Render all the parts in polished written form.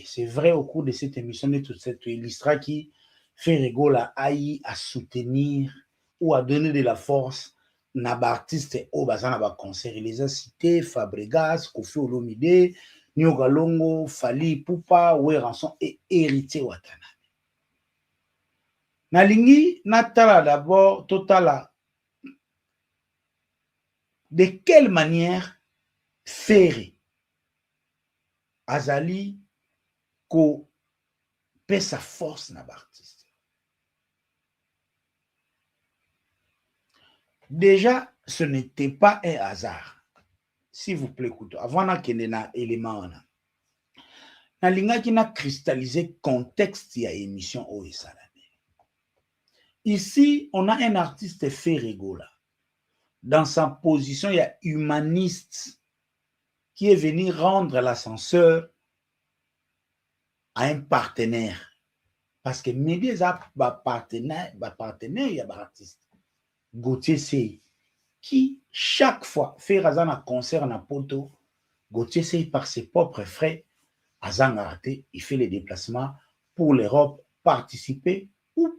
C'est vrai, au cours de cette émission, de toute cette illustra qui fait rigoler à soutenir ou à donner de la force na artiste au bazana ba concert. Il les a cités Fabregas, Kofi Olomide, Nyoka Longo, Fally Ipupa, Ranson et Héritier Watanabe. Nalingi natala d'abord totala de quelle manière Ferré azali ko paie sa force na artiste. Déjà, ce n'était pas un hasard. S'il vous plaît, écoutez, avant qu'il y ait un élément, na cristallisé contexte ya émission au Salade. Ici, on a un artiste Ferregola. Dans sa position, il y a humaniste qui est venu rendre l'ascenseur à un partenaire. Parce que Médé a un partenaire, il y a un artiste. Gauthier Sey, qui chaque fois fait un concert à Poto, Gauthier Sey par ses propres frais, à Zangarate, il fait les déplacements pour l'Europe, participer ou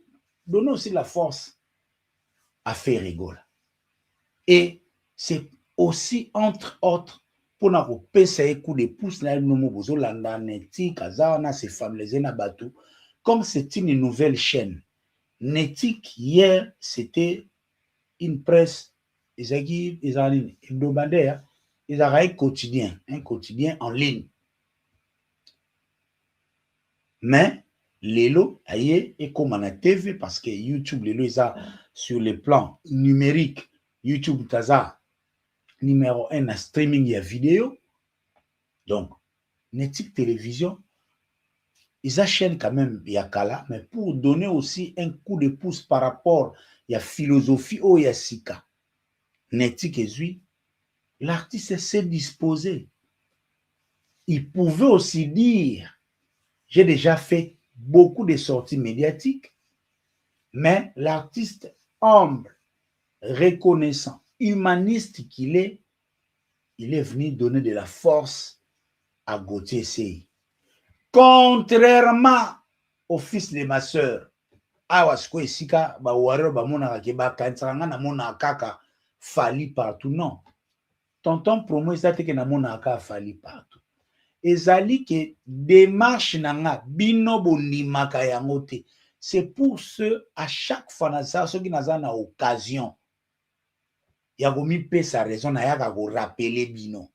donner aussi la force à Ferregola. Et c'est aussi, entre autres, pour nous payer coup de pouce, comme c'est une nouvelle chaîne. Netik, hier, c'était une presse, ils ont un quotidien en ligne. Mais, Lelo, aïe, et comme on a TV, parce que YouTube, Lelo, ils ont sur le plan numérique, YouTube, Taza, numéro 1 en streaming, il y a vidéo. Donc, Netik Télévision, ils achètent quand même Yakala, mais pour donner aussi un coup de pouce par rapport à la philosophie ou à Sika. Netik et Zui, l'artiste s'est disposé. Il pouvait aussi dire, j'ai déjà fait beaucoup de sorties médiatiques, mais l'artiste humble, reconnaissant, humaniste qu'il est, il est venu donner de la force à Gauthier Sey. Contrairement au fils de ma sœur, Awasko et Sika, Bawaro, Bamona, Kebakantranga, Namona Kaka, Fally partout. Non. Tonton promo, il s'est dit que Namona Kaka Fally partout. Ezali que démarche nanga bino bondimaka yangote. C'est pour ce à chaque fois naza ceux qui naza na occasion ya gomi pe sa raison na ya ko rappeler bino.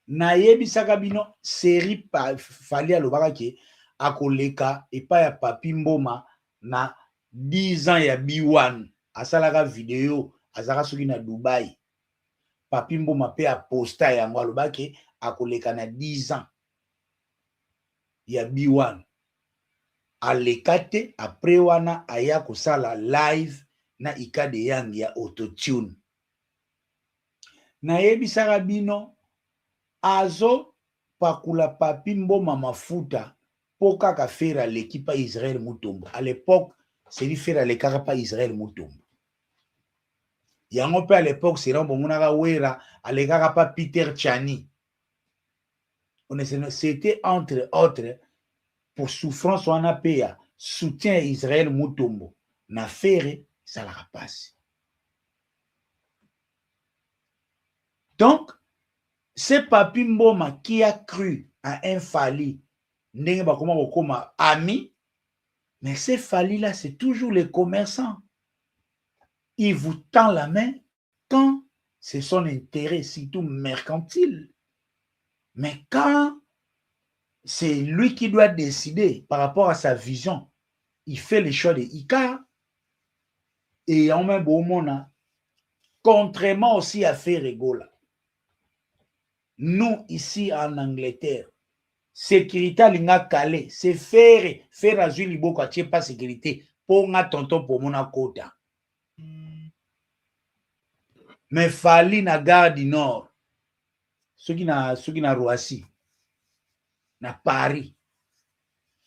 Na yebisaka bino série pa Fally alobaka ke akoleka epa ya Papi Mboma na 10 ans ya B1 asalaka vidéo azaka soki na Dubai. Papi Mboma pe a posta yango alobaka ke akoleka na 10 ans ya B1 alekate après wana aya kosala live na Ikade Yang ya autotune. Na yebisaka bino azo pakula Papi Mboma mafuta po kaka faire l'équipe à Israël Mutombo. À l'époque, c'est lui faire l'équipe à Israël Mutombo. Yango pe à l'époque, c'est là monaka wera alekaka pa Peter Chani. C'était entre autres pour souffrance wana peya soutien à Israël Mutombo. Na faire ça la passe. Donc, c'est Papi Mboma qui a cru à un Fally. Ndenge bakoma bokoma ami, mais ces Fally là, c'est toujours les commerçants. Il vous tend la main quand c'est son intérêt, surtout mercantile. Mais quand c'est lui qui doit décider par rapport à sa vision, il fait le choix de Ika. Et en même temps, contrairement aussi à Ferregola, nous ici en Angleterre, sécurité linga calé, c'est faire azui liboko atie pas sécurité pour nga tonton pour mon kota. Mais Fally na gare du Nord, ceux qui na Roissy, na Paris,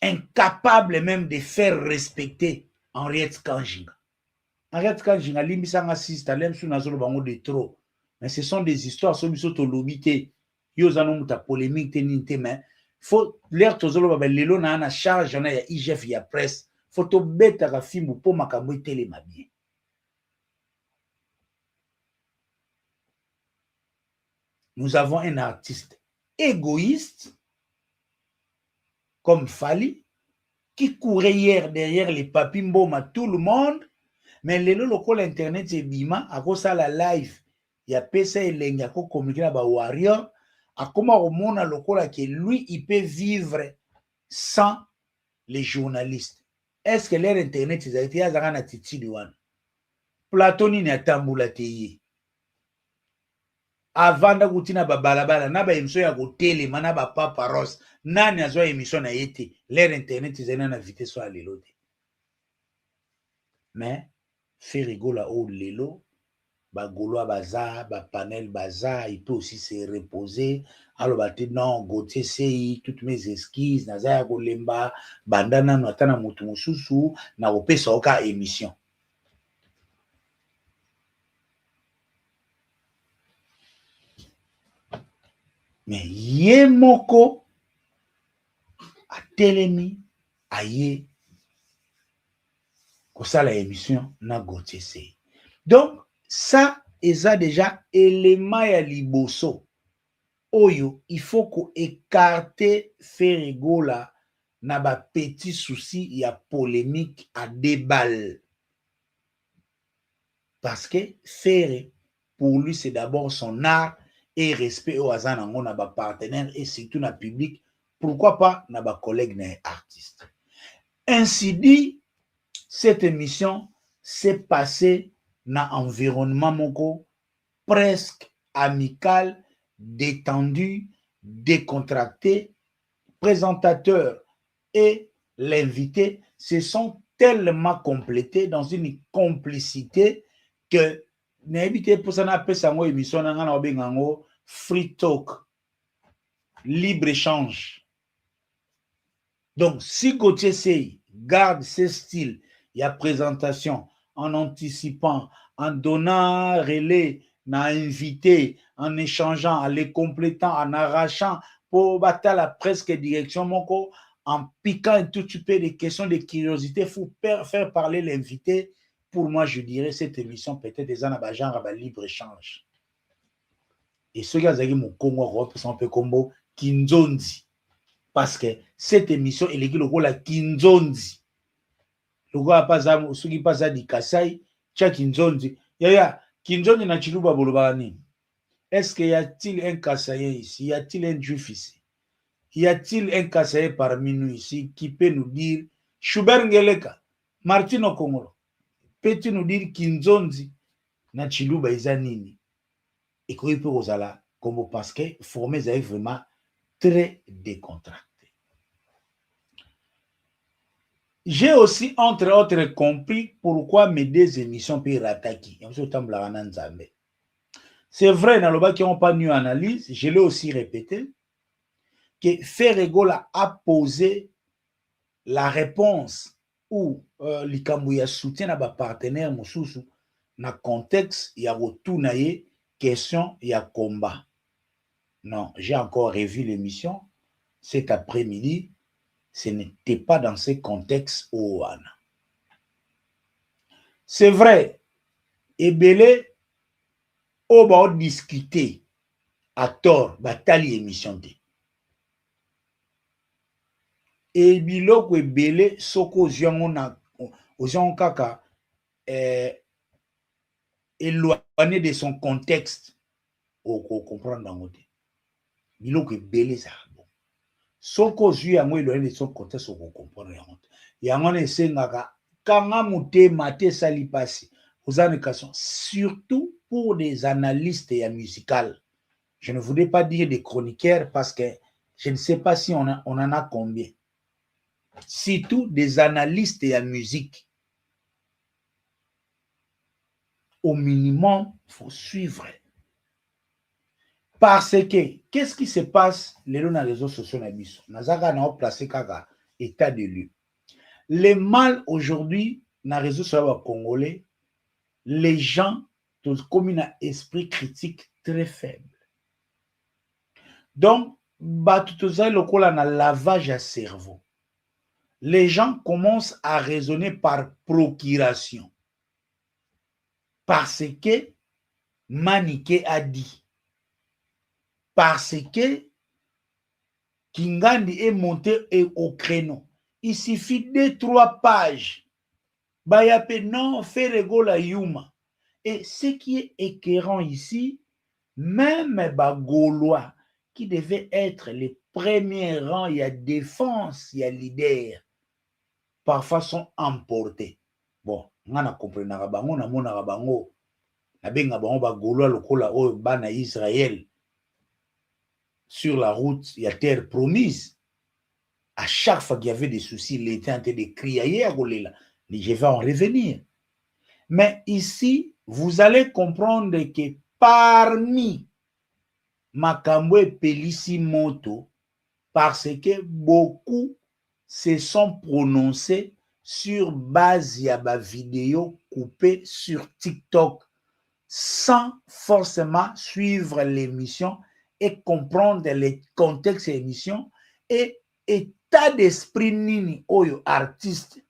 incapable même de faire respecter Henriette Kanjinga. Henriette Kanjinga limbisanga sista lem sou nazolo bango de trop. Mais ce sont des histoires sur biso to lobité. Yo zano muta polémique te ninte mais faut l'air tozolo ba lelo na charge na ya IGF ya presse faut to beta ka fimbu po makambo telema bien. Nous avons un artiste égoïste comme Fally qui courait hier derrière les papis mboma tout le monde, mais lelo lokola internet ebima akosala live ya pesa elengi ako communiquer na ba warrior akoma komona lokola que lui il peut vivre sans les journalistes. Est-ce que leur internet ezalaki azaka na titili wana plateau nini atambula te ye avanda kutina babalabala na ba émission ya kotelema na ba paparos nani azwa émission na ye te leur internet ezali na vitesse ya lelo te mais fait rigola o lelo bagoloa baza bapanel baza il peut aussi se reposer aloba te non Gauthier sei toutes mes excuses naza ya kolemba banda nano ata na motu mosusu na kopesa oka émission. Mais ye moko atelemi aye kosala émission na Gauthier sei. Donc ça eza déjà élément ya liboso oyo il faut ko écarter Ferigola na ba petit souci ya polémique à déballe parce que faire pour lui c'est d'abord son art et respect au hasard nango na ba partenaire et surtout na public, pourquoi pas na ba collègue na artiste. Ainsi dit, cette émission s'est passée na environnement moko presque amical, détendu, décontracté. Présentateur et l'invité se sont tellement complétés dans une complicité que n'invité pour ça n'appelle ça moi émission na bengango free talk, libre échange. Donc si Gauthier Sei garde ce style, il y a présentation en anticipant, en donnant relais, na invité, en échangeant, en les complétant, en arrachant pour battre la presque direction moko, en piquant un tout petit peu des questions de curiosité, il faut faire parler l'invité. Pour moi, je dirais cette émission peut-être des ans à genre à libre échange. Et ce gars qui mon Congo représente un peu combo Kinzondi. Parce que cette émission, elle est le rôle à Kinzondi. Le roi pas à ceux qui passent à di Kasai, tcha Kinzondi. Yaya, Kinzondi na Chiluba Bolobani. Est-ce qu'il y a-t-il un Kasaïen ici? Y a-t-il un Juif ici? Y a-t-il un Kasaïen parmi nous ici qui peut nous dire, Schubert Ngeleka, Martino Kongolo, peux-tu nous dire Kinzondi na Chiluba Izanini? Et qu'il peut aux ala, comme parce que formé est vraiment très décontracté. J'ai aussi, entre autres, compris pourquoi mes deux émissions peuvent attaquer. C'est vrai, dans le bas qui n'ont pas eu analyse, je l'ai aussi répété, que Ferregola a posé la réponse ou l'Ikambouya soutient à partenaire Moussoussou dans le contexte, il y a retour question, il y a combat. Non, j'ai encore revu l'émission cet après-midi. Ce n'était pas dans ce contexte où on a. C'est vrai, Ebele, on va discuter à tort, batali émission. Et biloko Ebele, soko ozion kaka, éloigné de son contexte, on comprend dans le biloko Ebele ça. Soko zui yango éloigné de son contexte, on comprend yango. Yango ne sengaka kanga mutema te sali pasi. Surtout pour des analystes et musicales. Je ne voudrais pas dire des chroniqueurs parce que je ne sais pas si on en a combien. Surtout des analystes et à musique. Au minimum, il faut suivre. Parce que, qu'est-ce qui se passe les réseaux sociaux Nazaka n'a pas placé kaka état de lieu. Les mal aujourd'hui, dans les réseaux sociaux congolais, les gens ont comme un esprit critique très faible. Donc, bato tozali lokola na lavage à cerveau. Les gens commencent à raisonner par procuration. Parce que Maniké a dit. Parce que Kingandi est monté au créneau. Il suffit de 2-3 pages. Bayape non, Ferego la Yuma. Et ce qui est écœurant ici, même Gaulois, qui devaient être les premiers rangs, il y a défense, il y a leader, parfois sont emportés. Bon, on a compris, on a bango, nabenga bango Gaulois lokola o bana Israël. Sur la route, il y a terre promise. À chaque fois qu'il y avait des soucis, il était en train de crier à Golela. Je vais en revenir. Mais ici, vous allez comprendre que parmi Makambo et Pelissi Moto, parce que beaucoup se sont prononcés sur base de la vidéo coupée sur TikTok sans forcément suivre l'émission et comprendre le contexte de l'émission et état d'esprit nini oyo artiste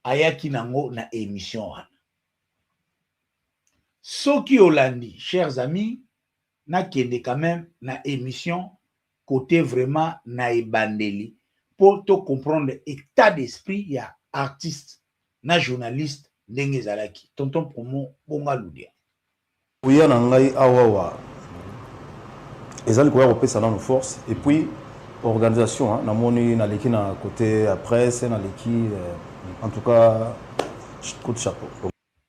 ayaki nango na émission wana. Soki Olandi, chers amis, na kende quand même na émission côté vraiment na ebandeli pour te comprendre état d'esprit ya artiste na journaliste ndenge ezalaki. Tonton Promo bonga ludia. Oya na ngai awawa ezali koya kopesa na force et puis organisation hein, namoni na leki na côté presse na leki en tout cas coup de chapeau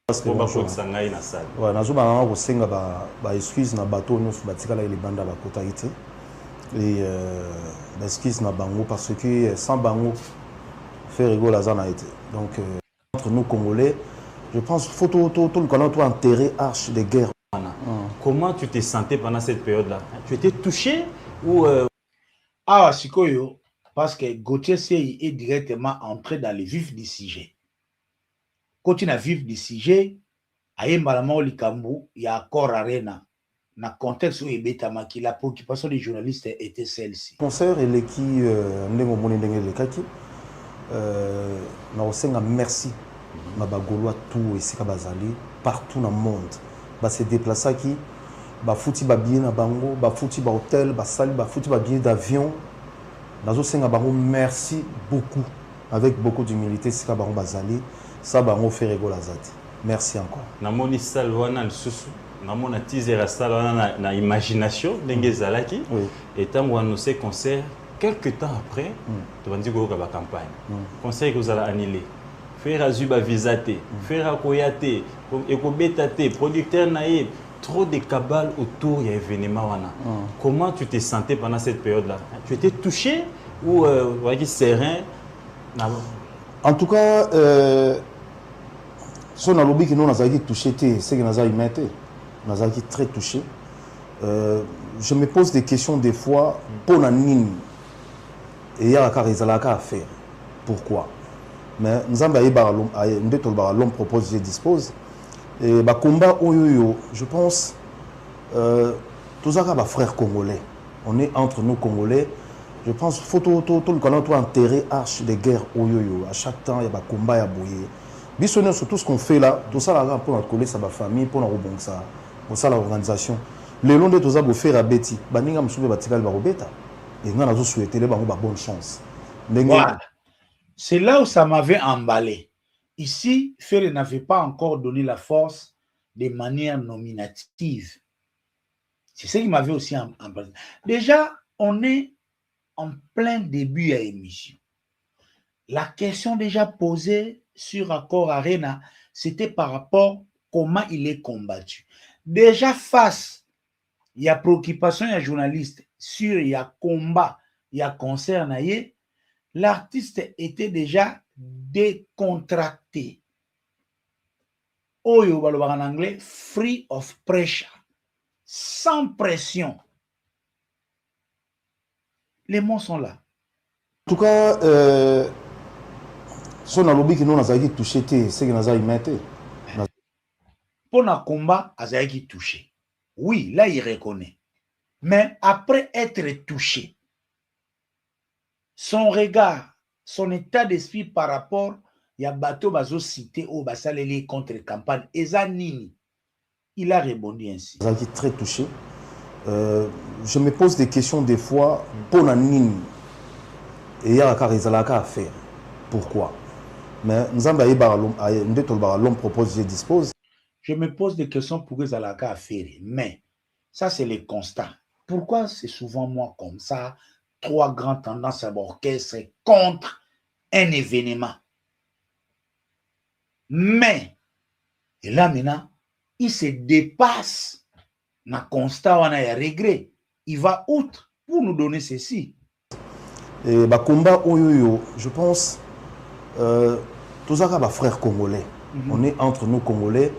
parce que sangai na salle ouais nazo ba ko senga ba excuse na bateau nyonso batikala ile banda ba kota ite et ba excuse na bango parce que sans bango faire rigolo azana été donc entre nous congolais je pense faut tout le canal tout enterrer arche de guerre. Comment tu t'es senti pendant cette période-là? Tu étais touché ou Ah, Sikoyo, parce que Gauthier Sey est directement entré dans le vif du sujet. Quand tu as vif du sujet, aïe malama likambu, il y a encore arena. Dans le contexte où il y a la préoccupation des journalistes était celle-ci. Concert et l'équipe Ndengo Moni Ndenge Lekaki, na osenga merci na bagolois tout ici kabazali partout dans le monde. Ba se déplacer qui ba fouti ba billet na bango, ba fouti ba hôtel, ba sali ba fouti ba billet d'avion. Nazo senga bango merci beaucoup avec beaucoup d'humilité sika bango bazali ça bango fait rigoler azati. Merci encore. Na moni salwana nsusu na mona teaser salwana na imagination ndenge zalaki et tant on annoncé concert quelques temps après tu vas dire que la campagne concert que vous allez annuler faire azuba visate faire koyate ekobetate producteur naïe trop de cabales autour de l'événement wana. Comment tu t'es senti pendant cette période-là? Tu étais touché ou serein? En tout cas, si on a lobby que nous avons touché, c'est que nous avons été très touché. Je me pose des questions des fois pour la nini et il y a à faire. Pourquoi? Mais nous avons l'homme propose, je dispose. Et bah combat je pense tous les frères congolais on est entre nous congolais je pense faut tout le canal tout enterrer arche de guerre à chaque temps il y a combat à bouiller bisonner sur tout ce qu'on fait là tout ça là pour notre coller ça va famille pour notre bon ça pour ça l'organisation les longs de tout ça pour faire à Betty baninga msube batikal ba robeta et nous avons souhaité les bonne chance. Voilà. C'est là où ça m'avait emballé. Ici, Ferré n'avait pas encore donné la force de manière nominative. C'est ça qui m'avait aussi emballé. Déjà, on est en plein début à l'émission. La question déjà posée sur Accord Arena, c'était par rapport à comment il est combattu. Déjà face, il y a préoccupation, il y a journaliste, sur il y a combat, il y a concert, l'artiste était déjà décontracté. Oyo en anglais, free of pressure, sans pression. Les mots sont là. En tout cas, si on a lobby que nous avons touché, c'est que nous avons été. Pour le combat, nous avons touché. Oui, là, il reconnaît. Mais après être touché, son regard, son état d'esprit par rapport à bateau bazo cité au basaleli contre campagne, Ezanini, il a répondu ainsi. Très touché. Je me pose des questions des fois pour Nanine et il y a à faire. Pourquoi? Mais nous avons l'homme propose, je dispose. Je me pose des questions pour que Zalaka à faire. Mais ça, c'est le constat. Pourquoi c'est souvent moi comme ça, trois grandes tendances à l'orchestre contre un événement? Mais, et là maintenant, il se dépasse dans le constat, on a un regret. Il va outre pour nous donner ceci. Et bah combat je pense tous les frères congolais. On est entre nous congolais.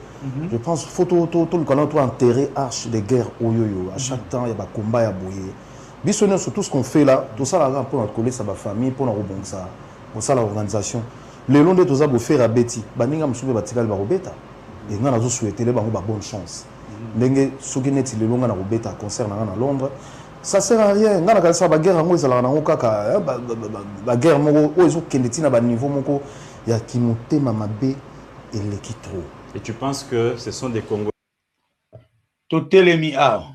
Je pense faut tout le canal doit enterrer arche de guerre à chaque temps il y a des combats à bouiller. Bisonner sur tout ce qu'on fait là, tout ça là pour notre coller sa famille, pour notre rebond ça, pour ça l'organisation. Le long de tout ça pour faire à Betty, baninga msube batikal ba robeta. Et nous avons souhaité les bonne chance. Ndenge sokineti le long na robeta concert na Londres. Ça sert à rien. Ngana ka sa ba guerre ngo ezala na okaka ba guerre moko o ezo kendeti na ba niveau moko ya kimotema mabe eleki trop. Et tu penses que ce sont des Congolais? Totelemi a.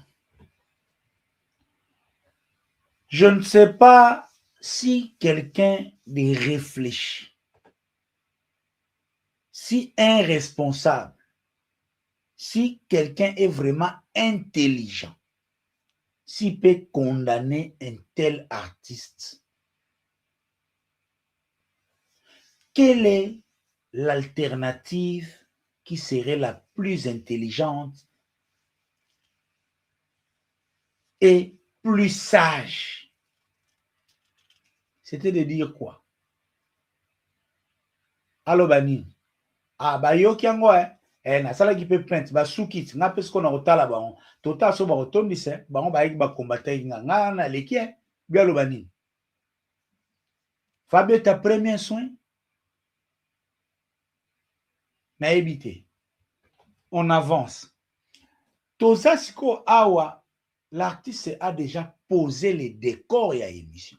Je ne sais pas si quelqu'un de réfléchi, si un responsable, si quelqu'un est vraiment intelligent, s'il peut condamner un tel artiste. Quelle est l'alternative qui serait la plus intelligente et plus sage? C'était de dire quoi? Allo bani. Ah ba yo kiango na sala ki pe plainte ba soukit na pe ko na otala ba on tota so ba otondise ba on ba yiki ba combattre nga na lekie bi allo bani. Fabio ta premier soin na éviter. On avance. Toza siko awa l'artiste a déjà posé les décors et à émission.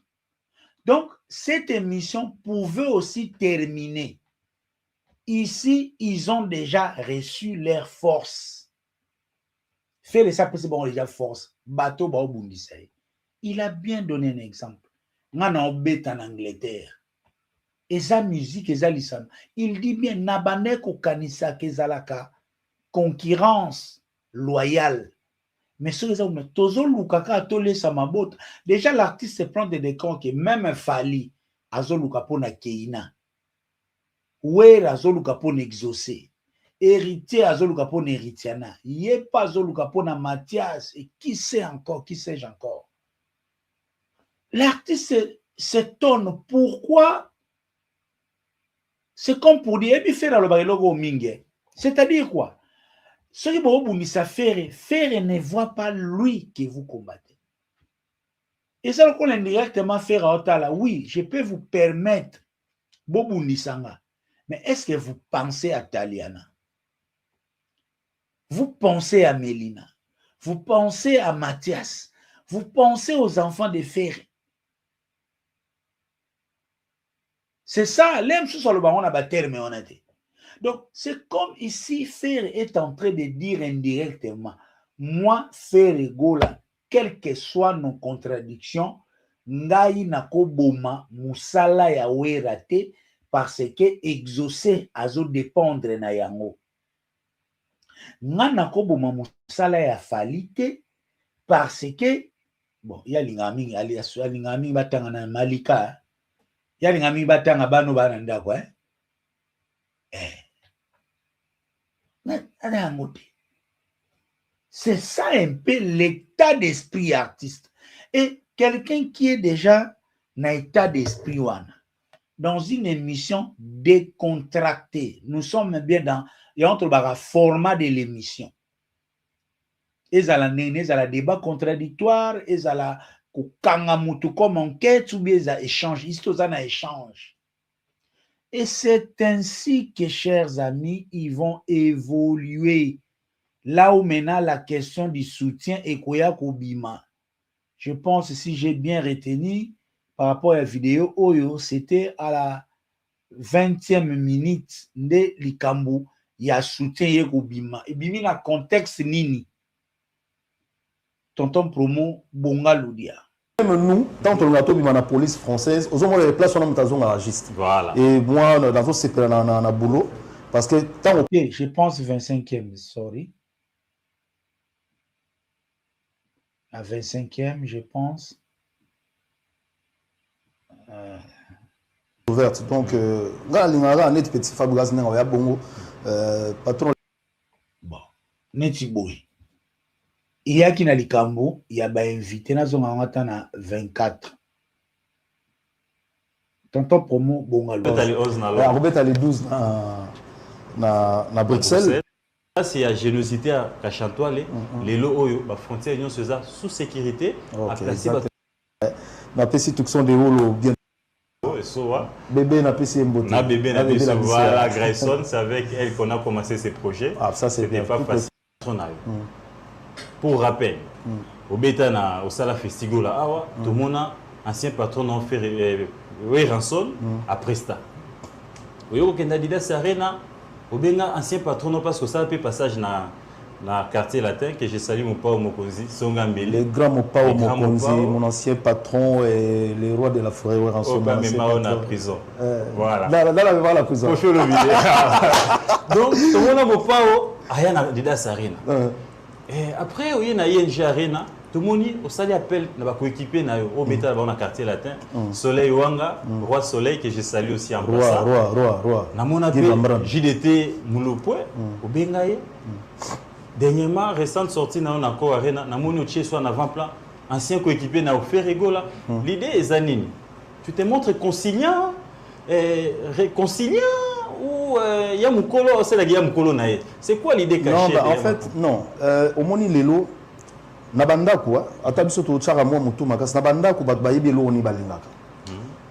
Donc, cette émission pouvait aussi terminer. Ici, ils ont déjà reçu leur force. Faire ça, c'est bon, déjà force. Bateau, ba obundisa. Il a bien donné un exemple. Ngana obet en Angleterre. Et sa musique, et sa lisan. Il dit bien, nabane ko kanisa kezalaka, concurrence loyale. Mais ce que vous tozo lukaka tole samabot. Déjà l'artiste se prend des décors que même Fali azo lukapona keina. Ouer azo lukapona exaucé. Héritier azo lukapona héritiana. Yepa azo lukapona Mathias et qui sait encore, qui sais-je encore. L'artiste s'étonne pourquoi. C'est comme pour dire, et puis faire le baillogo mingue. C'est-à-dire quoi? Ce qui vous faire ne voit pas lui que vous combattez. Et ça, qu'on indirectement faire à Otala, oui, je peux vous permettre, mais est-ce que vous pensez à Taliana? Vous pensez à Mélina? Vous pensez à Mathias? Vous pensez aux enfants de Ferré? C'est ça, l'aime sur le baron à bâtir, mais on a dit. Donc, c'est comme ici, Ferré est en train de dire indirectement, moi, Ferré Gola, quelles que soient nos contradictions, ngai nako boma musala ya werate parce que exaucer azo dépendre na yango. Nga nako boma musala ya falite parce que, bon, ya lingami, alias lingami batanga na malika, ya lingami batanga bano bananda quoi, c'est ça un peu l'état d'esprit artiste. Et quelqu'un qui est déjà dans l'état d'esprit dans une émission décontractée, nous sommes bien dans le format de l'émission. Et ça la débat contradictoire, et ça la kangamutu comme enquête ou bien ça échange, ici ça na échange. Et c'est ainsi que, chers amis, ils vont évoluer. Là où maintenant la question du soutien est Koya Kobima. je pense, si j'ai bien retenu, par rapport à la vidéo, Oyo, c'était à la 20e minute de Likambo, il y a soutien Yekobima. Et bimi na contexte nini. Tonton promo, Bonga Loudia. Même nous, tant on a dans la police française, aux hommes les places, on a un registre. Voilà. Et moi, dans ce c'est un boulot. Parce que tant Ok, je pense 25e, sorry. La 25e, je pense. Ouverte. Donc, petit Fabregas, patron. Bon, neti boy. Il y a qui na likambo, il y a ba invité na zonga ngata na 24. Tonton promo bonga lo. Robert ali 12 na Bruxelles. Là, c'est la génosité à Kachantoile. Les lots Oyo, la frontière Union César sous sécurité. Na pesi tout son déroule bien. Bébé n'a pesi mbote. Na bébé n'a pesi voilà Grayson, c'est avec elle qu'on a commencé ces projets. Ah ça c'est pas facile. Pour rappel, au Bétana, au Sala Festigo là, tout le monde ancien patron en fait rançon à Presta. Au Yoko Kendadidas Arena, au Benga ancien patron parce que ça peut passage dans quartier latin que je salue mon pao Mokonzi, Songambele. Le grand Mopao Mokonzi, mon ancien patron et les rois de la forêt rançon. Au mais on a prison. Voilà. Là la la prison. Donc tout le monde a Mopao Ayana Didas Arena. Et après, il y a ING Arena, tout le monde au salut appel, on va coéquiper au métal dans le quartier latin, Soleil Wanga, Roi Soleil, que je salue aussi en passant. Roi. Dans mon appel, JDT Moulopoe, au Bengaye. Dernièrement, récente sortie dans l'accord Arena, dans mon outil soit en avant-plan, ancien coéquipier dans Ferrego là. L'idée est Zanine. Tu te montres conciliant, réconciliant. Ou il y a Moukolo, c'est la guerre Moukolo nae. C'est quoi l'idée cachée? Non, en fait, non. Au moni lelo, nabanda quoi. Atabiso to chara mo mutu makas nabanda ko bat bayibe lo oni balingaka.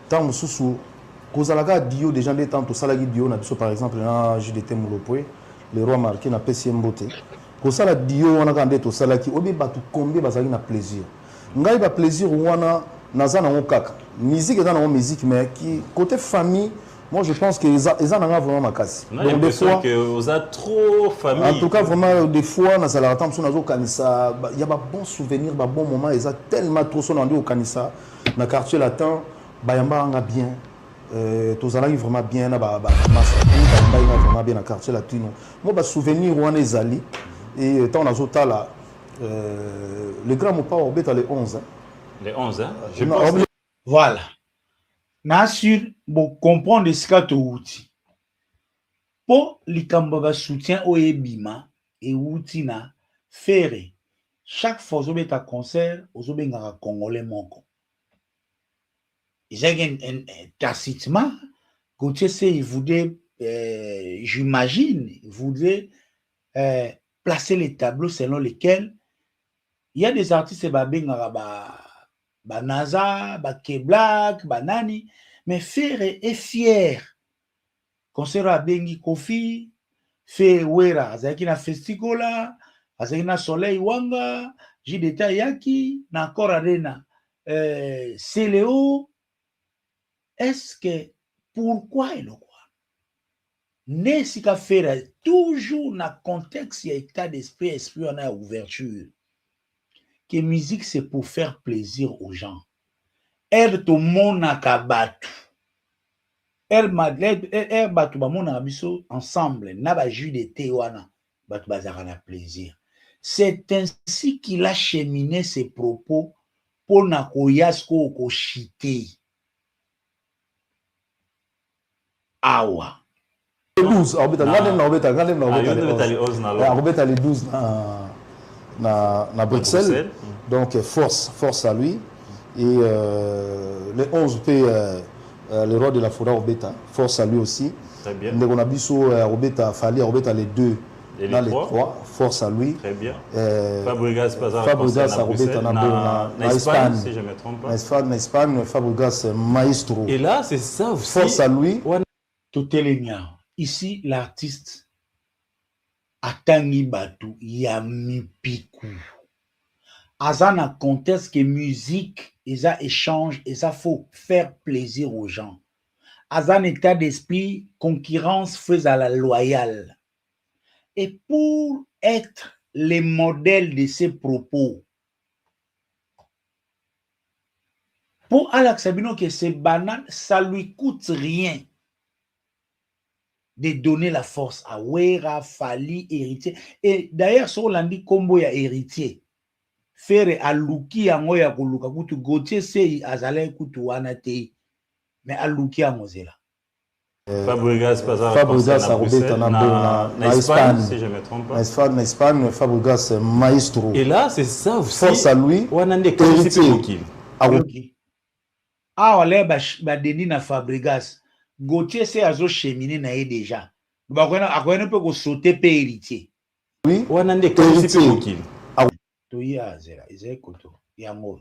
Tant mususu kozalaka dio des gens des temps to salagi dio na biso par exemple na JDT Moulopoe, les rois marqués na PC Mbote. Kozala dio wana kande to salaki obi batu combien bazali na plaisir. Ngai ba plaisir wana naza na okaka. Musique est dans musique mais qui côté famille. Moi, je pense qu'ils en ont vraiment ma casse. Donc, des fois, que vous avez trop famille. En tout cas, vraiment, des fois, il y a des bons souvenirs, des bons moments. Ils ont tellement trop son au Kanissa. Dans le quartier latin, il y a bien. Tous les vraiment bien. Il y a vraiment bien dans le quartier latin. Moi, je souvenir où on est allé. Et tant on a là, le grand mot pas au bête les 11. Les 11, hein? Voilà. Nassur, bon, comprendre ce que tu outil. Pour l'ikamba soutien au ebima et outil na faire chaque fois que tu as un concert, vous avez un Congolais monko. Tacitement, il voudrait, j'imagine, il voudrait placer les tableaux selon lesquels il y a des artistes Banaza, Keblak, Banani, mais Ferre est fier. Concert à Bengi Kofi, Ferre Wera, Azakina Festigola, Azakina Soleil Wanga, Jideta Yaki, Nakor Arena, Céléo. Est-ce que, pourquoi il le croit? N'est ce qu'à faire toujours dans le contexte, il y a état d'esprit, esprit, on a ouverture. Que musique c'est pour faire plaisir aux gens. Elle tout le monde n'a qu'à battre. Elle battu mon abisso ensemble. N'a pas jus de Tewana. Battu bazarana plaisir. C'est ainsi qu'il a cheminé ses propos pour nakoyasko koshite. Awa. 12. Robert ali 12 na Bruxelles. Donc force à lui. Et les 11 pays, le roi de la forêt Robeta, force à lui aussi. Très bien. Robeta Fali, Robeta les deux. Et dans les trois, force à lui. Très bien. Fabregas à Robeta en Espagne, si je ne me trompe pas. En Espagne, Fabregas maestro. Et là, c'est ça aussi. Force à lui. Tout est lignard. Ici, l'artiste Atangi Batu Yamipiku. Azana conteste que musique, et ça échange, et ça faut faire plaisir aux gens. Azan état d'esprit, concurrence fait à la loyale. Et pour être les modèles de ces propos, pour Alex Sabino que c'est banal, ça lui coûte rien de donner la force à Wera, Fali, héritier. Et d'ailleurs, sur l'andi combo ya héritier, faire aluki yango ya koluka kutu Gauthier sei azale kutu wana te, mais aluki yango zela. Fabregas a Robert en Espagne, si je ne me trompe pas. En Espagne, Fabregas maestro. Et là, c'est ça aussi. Force à lui. Ah, wale ba deni na Fabregas. Gauthier c'est azo cheminer na ye déjà. Ba kwena pe ko sauter pe héritier. Oui. Wanande héritier. To ya zera, koto ya mo.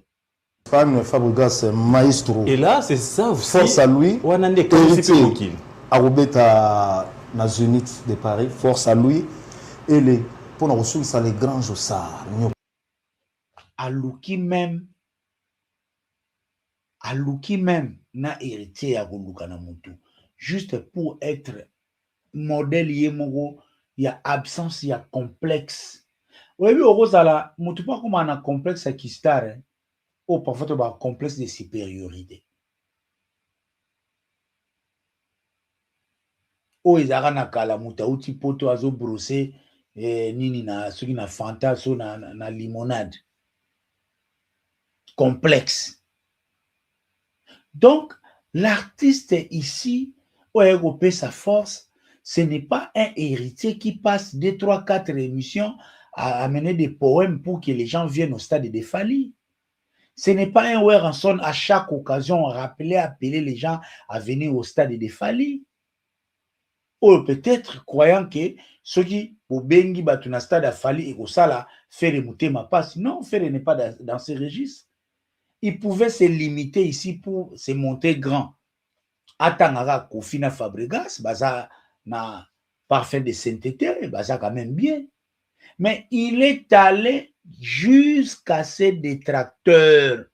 Espagne, Fabregas maestro. Et là, c'est ça aussi. Force à lui. Wanande héritier. Robert na Zénith de Paris, force à lui. Et les pour nous ressources ça les grands jossards. Aluki même na héritier ya koluka na mutu. Juste pour être modèle yemogo, il y a absence, il y a complexe. Oui, Rosala, mutu pas comme un complexe à Kistar, ou parfois tu as un complexe de supériorité. O ezaka na kala muta uti poto azo brosser nini na soki na fanta so na limonade complexe. Donc l'artiste ici oegopé sa force, ce n'est pas un héritier qui passe 2, 3, 4 émissions à amener des poèmes pour que les gens viennent au stade de Fali. Ce n'est pas un Weranson à chaque occasion appeler les gens à venir au stade de Fali. Ou peut-être croyant que ceux qui au bengi batuna stade à Fali et au sala faire monter ma passe. Non, faire n'est pas dans ce registre. Il pouvait se limiter ici pour se monter grand. Atangara Kofina Fabregas, baza na parfait de sainteté, baza quand même bien. Mais il est allé jusqu'à ses détracteurs.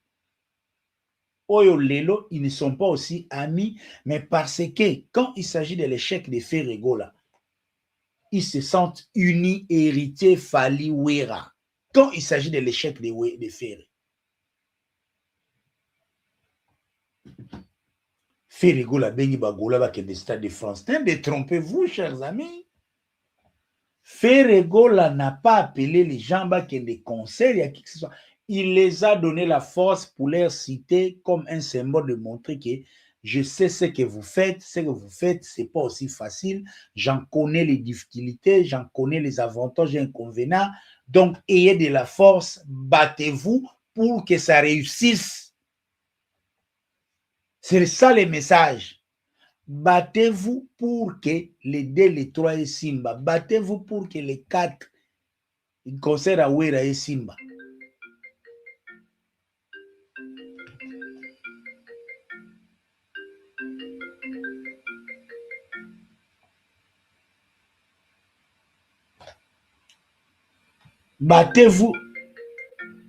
Oyo Lelo, ils ne sont pas aussi amis, mais parce que quand il s'agit de l'échec de Ferrego, là, ils se sentent unis, héritiers, Fali, Wera. Quand il s'agit de l'échec de Ferré. Ferrego, la bengi bagola, ba des stades de France. Détrompez-vous, chers amis. Ferrego, là, n'a pas appelé les gens qui des concerts, il y a qui que ce soit. Il les a donné la force pour les citer comme un symbole de montrer que je sais ce que vous faites, c'est pas aussi facile, j'en connais les difficultés, j'en connais les avantages et inconvénients, donc ayez de la force, battez-vous pour que ça réussisse. C'est ça le message. Battez-vous pour que les 2, les 3 et Simba, battez-vous pour que les 4 concerts à Wera et Simba.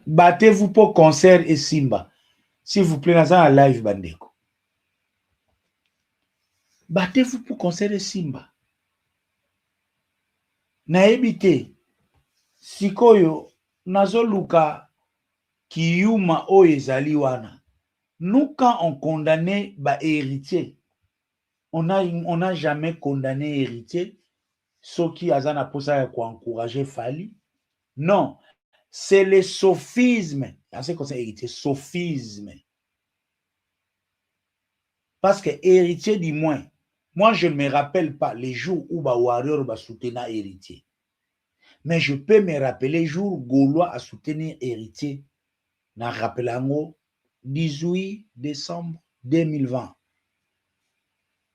Battez-vous pour concert et Simba. S'il vous plaît, dans un live bandeko. Battez-vous pour concert et Simba. Naebite, sikoyo, nazoluka kiyuma oezali wana. Nous, quand on condamnait héritier, on n'a jamais condamné héritier. Ceux qui azana posa pour encourager Fali. Non, c'est le sophisme. C'est comme ça, héritier, sophisme. Parce que héritier, du moins, moi, je ne me rappelle pas les jours où Warrior va soutenir héritier. Mais je peux me rappeler les jours où Gaulois a soutenu héritier. Na rappelango 18 décembre 2020.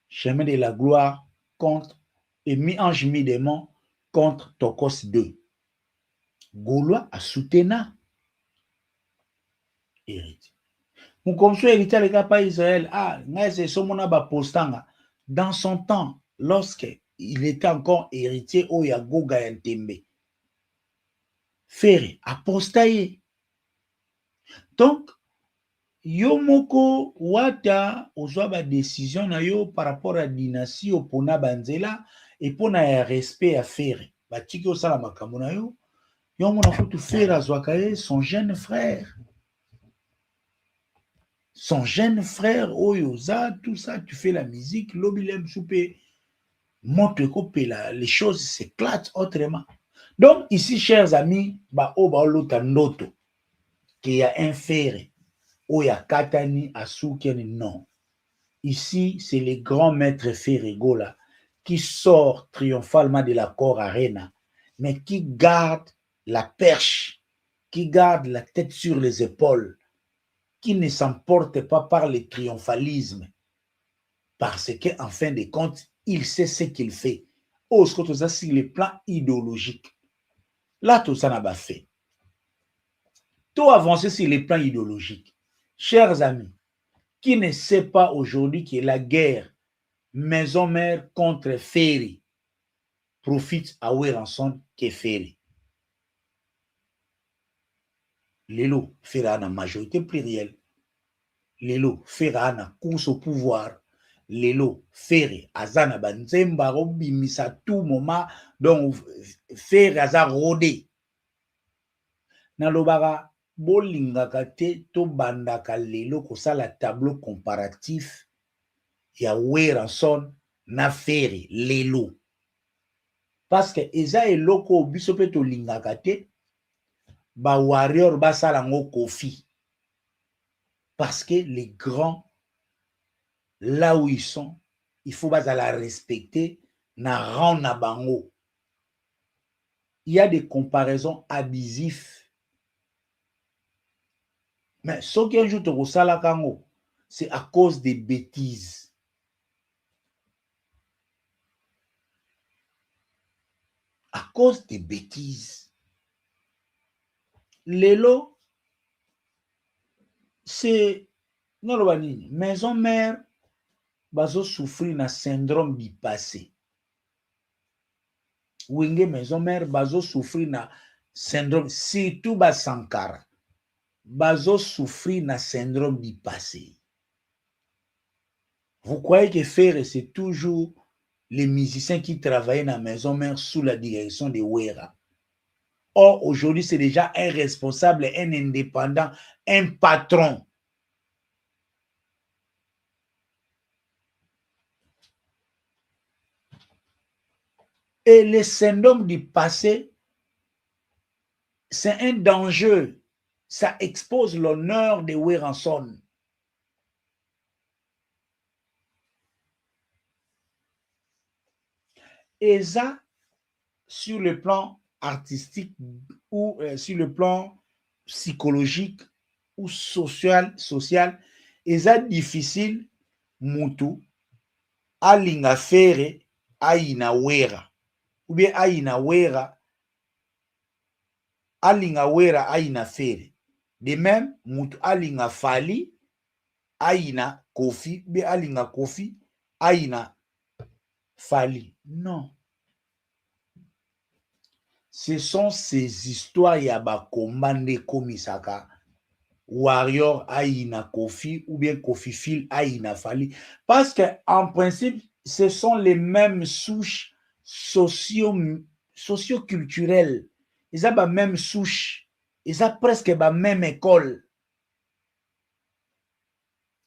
Chemin de la gloire contre et Ange Mi-Démon contre Tokos 2. Gaulois a soutenu héritier. Mon comme héritier les gars pas Israël. Ah, c'est somona ba postanga. Dans son temps, lorsque il était encore héritier au Yagoga Ntembe, Ferré a postaillé. Donc, yo moko wata ozwa ba décision na yo par rapport à dynastie opona banzela et pona ya respect à faire. Batiki osala makambo na yo, yo mona kutu faire azwaka ye son jeune frère. Son jeune frère, Oyoza, tout ça, tu fais la musique, l'obilem soupé, montre que les choses s'éclatent autrement. Donc, ici, chers amis, ba oba lotandoto, qu'il y a un fer, oya katani, asukeni, non. Ici, c'est le grand maître Ferrigo là, qui sort triomphalement de la cour arena, mais qui garde la perche, qui garde la tête sur les épaules, qui ne s'emporte pas par le triomphalisme, parce qu'en fin de compte, il sait ce qu'il fait. Oh, ce que ça, sur le plan idéologique. Là, tout ça n'a pas fait. Tout avancer sur le plan idéologique. Chers amis, qui ne sait pas aujourd'hui que la guerre maison-mère contre Ferry profite à Weranson que Ferry. Lelo fera na majorité plurielle. Lelo fera na course au pouvoir. Lelo Ferry azana banzemba robimisa tout moment donc Ferry aza rodé. Na lobara bolingaka te to bandaka lelo kosala tableau comparatif ya Weranson na Ferry lelo. Parce que eza eloko biso pe to lingaka te ba warrior basala ngo kofi. Parce que les grands là où ils sont, il faut pas la respecter na rang na bango. Il y a des comparaisons abusives. Mais ce qui ajoute au salakango, c'est à cause des bêtises. À cause des bêtises. Lelo, c'est non le banini. Maison mère, bazo souffrir na syndrome du passé. Wenge maison mère, bazo souffrir na syndrome, surtout ba Sankara. Bazo souffrir na syndrome du passé. Vous croyez que faire, c'est toujours les musiciens qui travaillaient dans la maison mère sous la direction de Wera. Or, aujourd'hui, c'est déjà un responsable, un indépendant, un patron. Et le syndrome du passé, c'est un danger. Ça expose l'honneur de Weranson. Et ça, sur le plan artistique ou sur le plan psychologique ou social, et ça difficile, mutu, alinga fere, aina wera. Ou bien aina wera, alinga wera, aina fere. De même, mutu alinga fali, aina kofi, ou bien alinga kofi, aina fali. Non. Ce sont ces histoires yaba commandé komisaka warrior aina kofi ou bien kofi fil aina fali parce que en principe ce sont les mêmes souches socio-culturelles. Ils ont la même souche, ils ont presque la même école.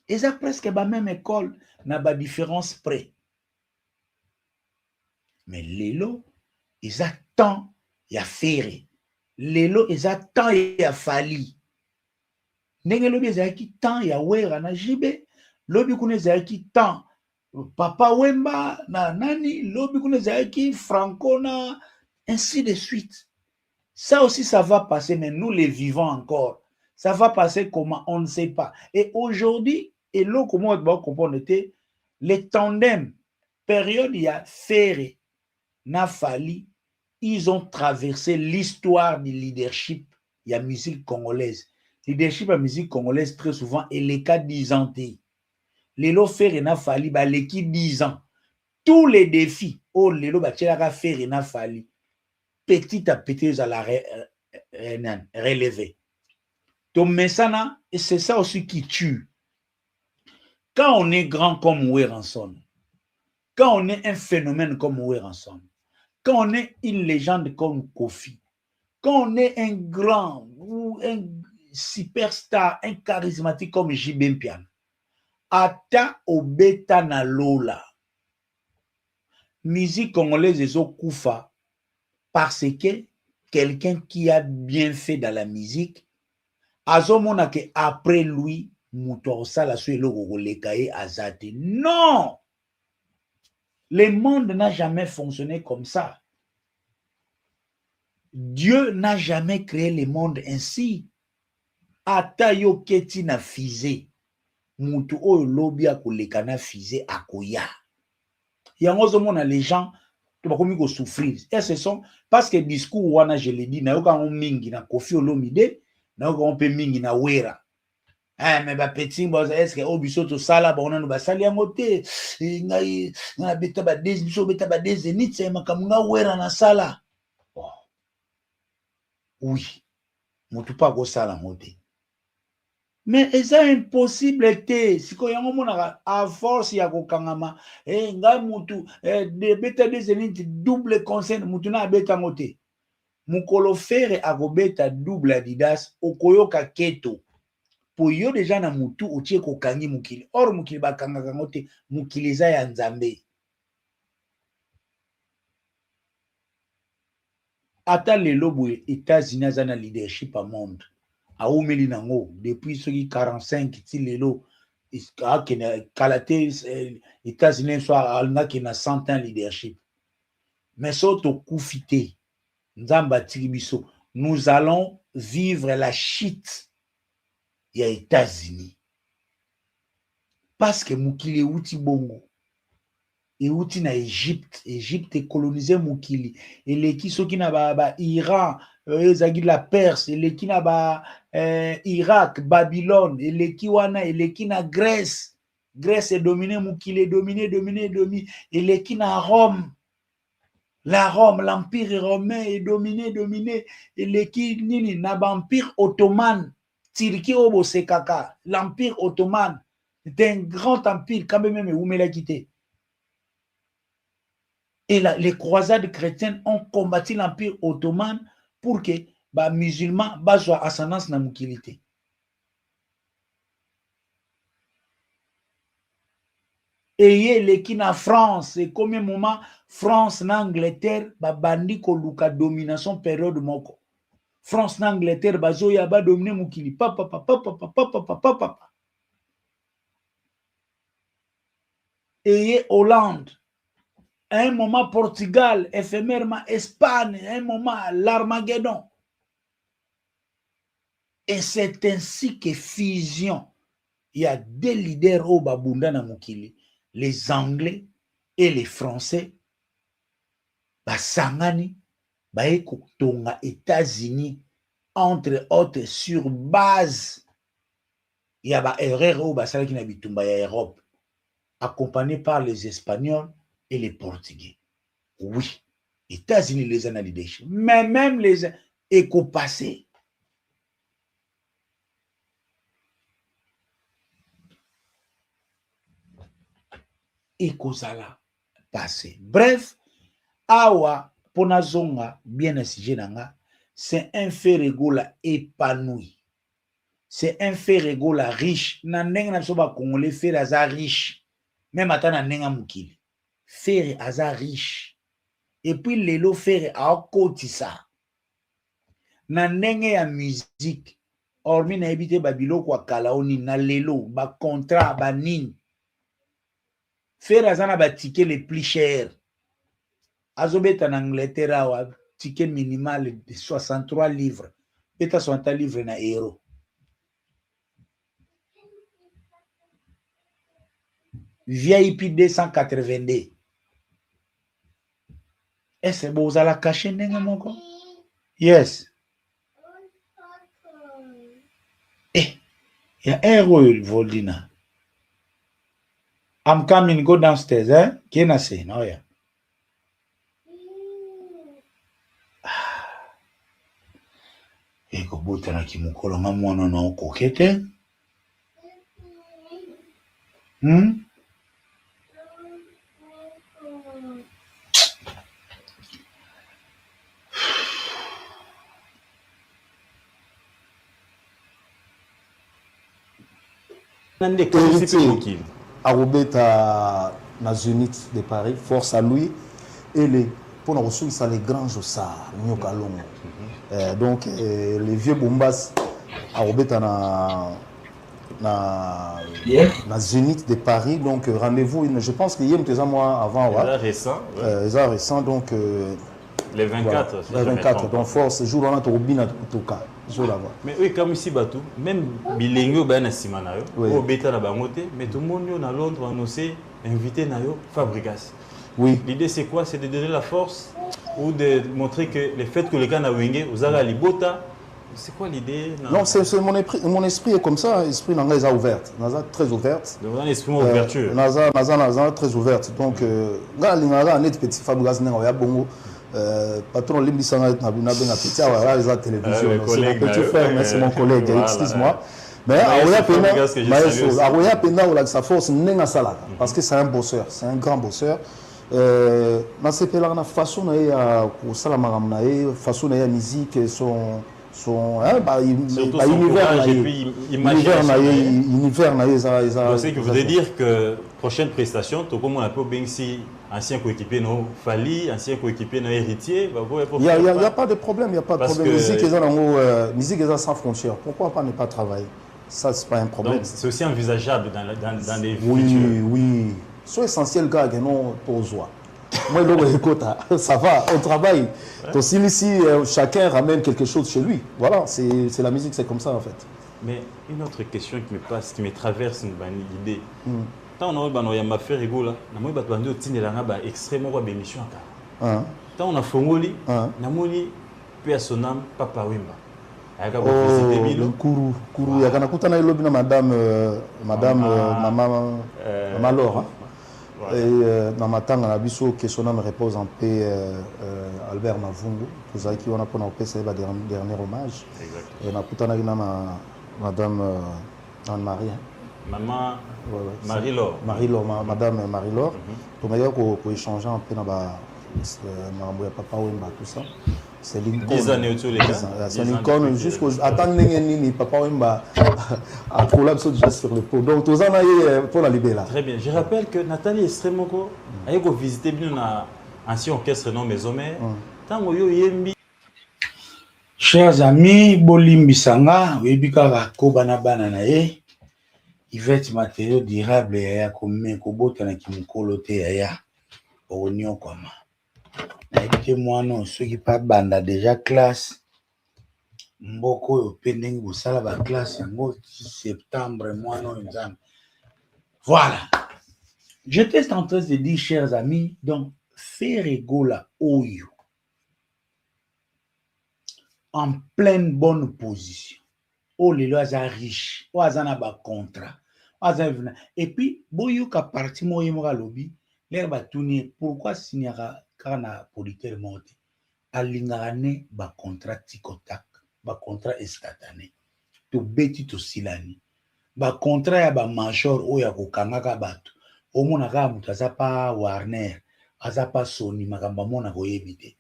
Ils ont presque la même école, n'a pas différence près. Mais lelo, ils attendent ya fere. Lelo eza temps ya fali. Ndenge lobi ezalaki temps ya wera na jibe, lobi kuna ezalaki temps papa Wemba na nani, lobi kuna ezalaki Franco na ainsi de suite. Ça aussi ça va passer, mais nous les vivons encore. Ça va passer comment on ne sait pas. Et aujourd'hui, et là comment on va comprendre les tandems période ya fere na fali. Ils ont traversé l'histoire du leadership de la musique congolaise. Le leadership de la musique congolaise, très souvent, est le cas 10 ans. Lelo Ferena Fali, l'équipe 10 ans. Tous les défis, oh, Lelo Bachelara Ferena Fali, petit à petit, ils allaient relever. ton messana, et c'est ça aussi qui tue. Quand on est grand comme Weranson, quand on est un phénomène comme Weranson, quand on est une légende comme Kofi, quand on est un grand ou un superstar, un charismatique comme J.B. Mpian, ata obeta na lola, musique congolaise est au Koufa parce que quelqu'un qui a bien fait dans la musique, azomona que après lui, Moutorsala sur le Rogolekaye Azate. Non! Le monde n'a jamais fonctionné comme ça. Dieu n'a jamais créé le monde ainsi. Ata yo keti na fize, mutu oyo lobi akoleka na fize akoya. Yango zomona les gens bakomi ko souffrir. Et ce sont parce que discours wana je l'ai dit na yoka on mingi na Koffi Olomide, na yoka on pe mingi na Wera. Mais ba petit boss est-ce que obiso to sala ba ona no ba sali yango te ngai na beta ba des biso beta ba des nitse makamunga Wera na sala. Oh. Oui. Mutu pa ko sala ngote. Mais c'est impossible te siko yango monaka à force ya kokangama ngai mutu de beta des nitse double conseil mutu na beta ngote. Mukolo fere akobeta double Adidas okoyoka keto. Po yo déjà na mutu otie kokangi mukili. Or mukili bakangaka ngote mukili eza ya Nzambe. Ata lelo boye États-Unis aza na leadership a monde. Aumeli nango depuis soki 45 ti lelo kalate États-Unis soit alnaki na 100 ans leadership. Mais soto kufite Nzamba tiribiso, nous allons vivre la chute ya États-Unis. Parce que mukili uti bongo. Et uti na Égypte. Égypte est colonisé mukili. Et les qui sont qui na ba Iran, ezagi la Perse, et les qui na ba Irak, Babylone, et les qui wana, et les qui na Grèce. Grèce est dominée mukili, dominé. Et les qui na Rome. La Rome, l'empire romain est dominé. Et les qui nini na empire ottoman. Turquie obo sekaka, l'empire ottoman. C'était un grand empire, quand même, où me l'a quitté. Et là, les croisades chrétiennes ont combattu l'empire ottoman pour que les musulmans soient ascendance na mukilité. Et les qui na France, et combien de moments France na Angleterre, bandi ko luka domination période moko. France na Angleterre, bazoya ba dominer mukili. Papa. Et Hollande. À un moment, Portugal, éphémèrement, Espagne, à un moment, l'Armageddon. Et c'est ainsi que fusion. Il y a deux leaders au Babunda na Mukili, les Anglais et les Français. Basangani, baeko tonga États-Unis, entre autres, sur base. Il y a ba erreur au basala qui n'habitumba ya Europe, accompagné par les Espagnols et les Portugais. Oui, États-Unis les en a leadership, mais même les éco-passés. Éco-sala passé. Bref, awa ponazonga bien assigé nanga, c'est un fait régola épanoui. C'est un fait régola riche. Nandenga na soba congolais fait aza riche. Même ata nandenga mukili. Faire aza riche. Et puis lelo faire a kotisa. Na ndenge ya musique. Hormis na ebite babilo kwa kalaoni na lelo ba contrat ba nini. Faire aza na ba ticket les plus chers. Azobeta en Angleterre awa ticket minimal de 63 livres. Beta 60 livres na euro. VIP 282. Est-ce que vous allez cacher ndenge moko? Yes. Eh, il y a un rôle, Voldina. I'm coming, go downstairs, eh? Qu'est-ce que c'est? Non, yeah. obotanaki mokolo nga mwana na okoke te. Arobeta na Zénith de Paris, force à lui et les pour nous ça les grands jossards Nyokalongo. Donc les vieux bombas Arobeta na Zénith de Paris, donc rendez-vous, je pense qu'il y a un mois avant. C'est récent, donc les 24. Voilà. Les 24, donc force, jour on a Torobina Toka. Mais oui, comme ici, même Bilingo, ben Simanayo, au Beta la Bangote, mais tout le monde à Londres, on s'est invité Nayo Fabrigas. Oui. L'idée c'est quoi? C'est de donner la force ou de montrer que le fait que les gars n'ont wingé, aux Ara Libota, c'est quoi l'idée? Non, c'est mon esprit est comme ça, l'esprit n'a pas ouverte, n'a très ouverte. Donc un esprit ouverture. N'a très ouverte. Donc, là, il y a un petit Fabrigas n'a bongo. Patron Limbisanga na petit à la télévision, c'est mon petit frère, mais c'est mon collègue, excuse-moi. Mais Aroya Pena ou sa force n'est salaka parce que c'est un bosseur, c'est un grand bosseur. Na c'est la façon na ko sala magam na façon na musique son univers na c'est que vous voulez dire que prochaine prestation tout comme on a peu bien si ancien coéquipier non Fali, ancien coéquipier non héritier, il y a pas de problème, il y a pas de problème. Musique est sans frontières. Pourquoi pas ne pas travailler? Ça c'est pas un problème. C'est aussi envisageable dans les futurs. Oui. C'est essentiel gars que non pour soi. Moi ça va, on travaille. Donc si chacun ramène quelque chose chez lui, voilà, c'est la musique, c'est comme ça en fait. Mais une autre question qui me traverse une idée. Tant on a ma fait rigola, na moi batu bandi otine la ngaba extrêmement quoi bémission aka. Tant on a fongoli, na moni pe sonam papa wimba. Aka ko visiter bilo. Kuru ya kana kutana ilobi na madame maman Laura. Et dans ma tanga na biso que sonam repose en paix Albert Mavungu, tous qui on a pour nous c'est le dernier hommage. Et na kutana na madame Anne-Marie. Maman Marie-Laure. Madame Marie-Laure. Donc d'ailleurs qu'on échanger un peu dans papa Wemba tout ça. C'est Lincoln. 10 années autour les gars. C'est Lincoln jusqu'au attendre ni papa Wemba a collapsé déjà sur le pot. Donc tous en aillé pour la libérer là. Très bien. Je rappelle que Nathalie Estremoko a eu visiter bien un ancien orchestre non Maisomère. Tango yo yembi. Chers amis, Bolimbisanga, Webika Kobana Bananae. Yvette matériaux durables ya comme kobota na kimukolo te ya onyo koma na ite mwana ceux qui pas banda déjà classe mboko yo pending busala ba classe yango septembre mwana nzambe. Voilà, j'étais en train de dire chers amis, donc faire rigola oyo en pleine bonne position. Oh les lois sont riches, oh azana ba contrat. Et puis, boyuka parti mo yemoka lobby, l'air ba tourner pourquoi signera kana politique monte alingane ba contrat tikotak, ba contrat estatane. To beti to silani. Ba contrat ya ba major o ya ko kangaka bato. Omona ka mutu azapa Warner, azapa Sony makamba mona ko yebite.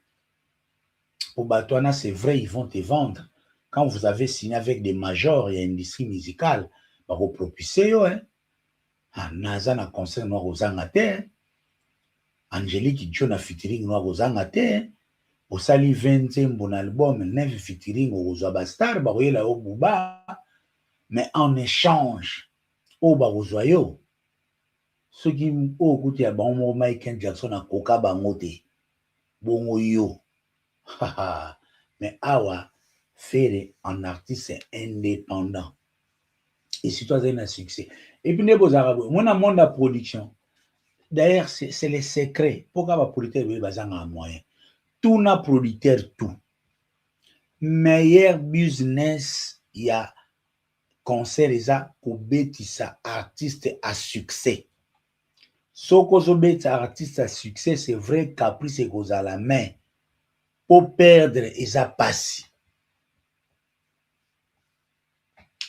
Pour Batouana, c'est vrai, ils vont te vendre. Quand vous avez signé avec des majors et industrie musicale, bah, vous propulsez, hein. Naza na concert noir aux Angate, Angélique John featuring noir aux Angate, au sali 20e bon album, 9 featuring aux Abastar, bah, vous là au Bouba, mais en échange, au Barozoyo, ceux qui ont goûté à bon Michael Jackson à Coca Bangote, bon yo, mais awa, faire un artiste indépendant. Et si toi, tu as un succès. Et puis, les arabes, moi, dans le monde de la production, d'ailleurs, c'est les secrets. Pourquoi les producteurs ont un moyen? Tout n'a producteur, tout. Meilleur business, il y a concert, il y a artiste à succès. Ce que artiste à succès, c'est vrai, caprice et cause à la main. Pour perdre, ils ont passé.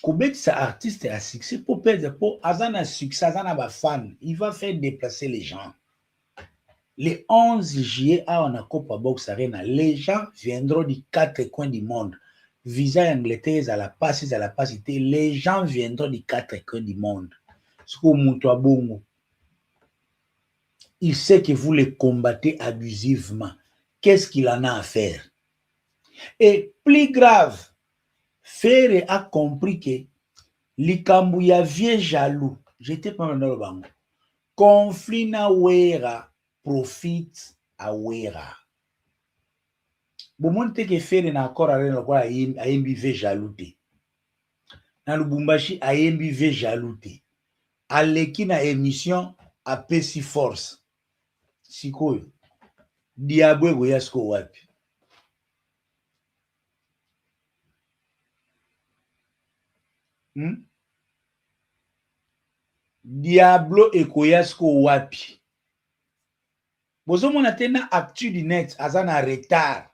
kobetisa artiste à succès pour perdre pour azana succès azana ba fan, il va faire déplacer les gens. Le 11 juillet à la Copa Box Arena, les gens viendront des 4 coins du monde. Visa Angleterre à la passe, les gens viendront des 4 coins du monde. Ce que Moutoua Bongo, il sait que vous les combattez abusivement. Qu'est-ce qu'il en a à faire? Et plus grave, Ferre a compris que Likambouya vieux jaloux, j'étais pas dans le bango, conflit na wera, profite à wera. Bon, te que Ferre na accord à rien quoi a vieux jaloux te. Na Lubumbashi a vieux jaloux te. Aleki na émission a pesi force. Sikoyo. Diabwe goyasko wapi. Diablo ekoyasko wapi. Bozo mona tena actu du net azana retard.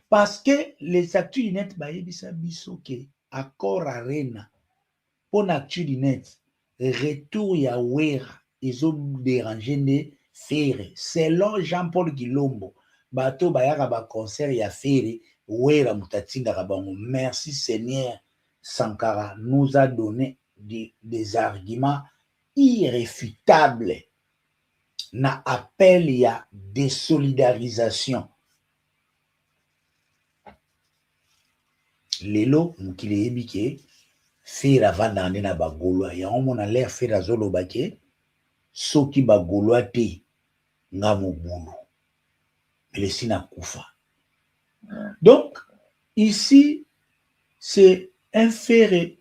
Parce que les actus du net bayebisa biso ke accord arena pour actu du net retour ya wera ezo déranger ne Ferre. Selon Jean-Paul Gilombo, bato bayaka ba concert ya Ferre wera mutatinda kabango. Merci Seigneur Sankara nous a donné des arguments irréfutables na appel ya désolidarisation. Lelo mukile yebike Ferre avanda na bagolwa ya omona l'air Ferre azoloba ke soki bagolwa te nga mobulu elesina kufa. Donc ici c'est un Ferre.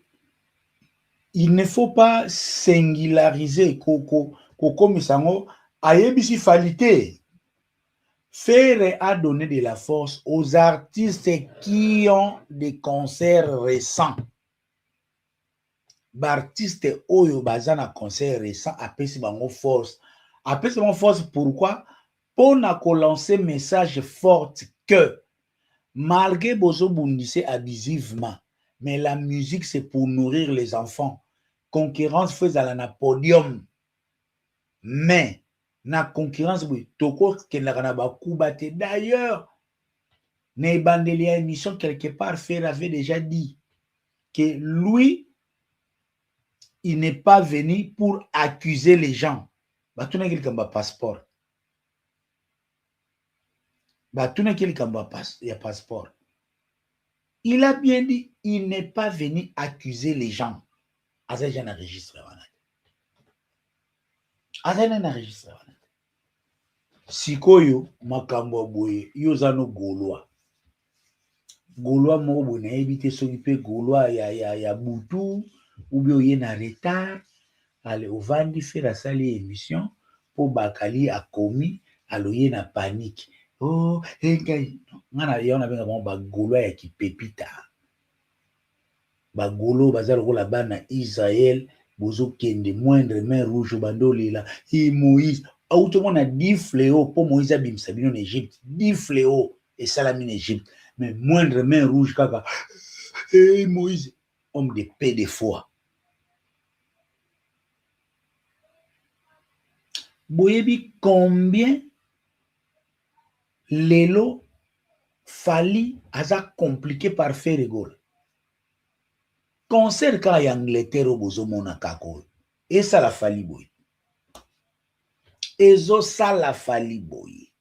Il ne faut pas singulariser Koko Misango ayebisi falite. Ferre a donné de la force aux artistes qui ont des concerts récents. Artistes oyo bazana concert récent apesi bango force. Apesi bango force pourquoi? Pour na ko lancer message fort que malgré bozo bundissé abusivement, mais la musique c'est pour nourrir les enfants. Concurrence faisait à la podium. Mais na concurrence toko kenakana ba kubate. D'ailleurs, ne bandeli émission quelque part Ferre avait déjà dit que lui il n'est pas venu pour accuser les gens. Batuna quelqu'un ba passeport. Batuna quelqu'un ba passeport. Il a bien dit il n'est pas venu accuser les gens. Azaja na registre wana. Azaja na registre wana. Sikoyo makambo boye yozano golwa. Golwa mo bo na ebite soki pe golwa ya butu ou bien ye na retard. Ale ovandi Ferre sali émission pour bakali a commis aloye na panique. Oh, ngai ngana yona benga bon ba golwa ya kipepita. Bagolo bazalo la bana Israël bozo kende moindre main rouge bandolela et Moïse autrement a 10 fléaux pour Moïse abim sabino en Égypte 10 fléaux et salami en Égypte mais moindre main rouge kaka et Moïse homme de paix de foi. Boyebi combien lelo fali aza compliqué par Ferre Gol. Concert ka ya Angleterre au bozo mona kako. Et ça la fali boy. Ezo ça la fali boy.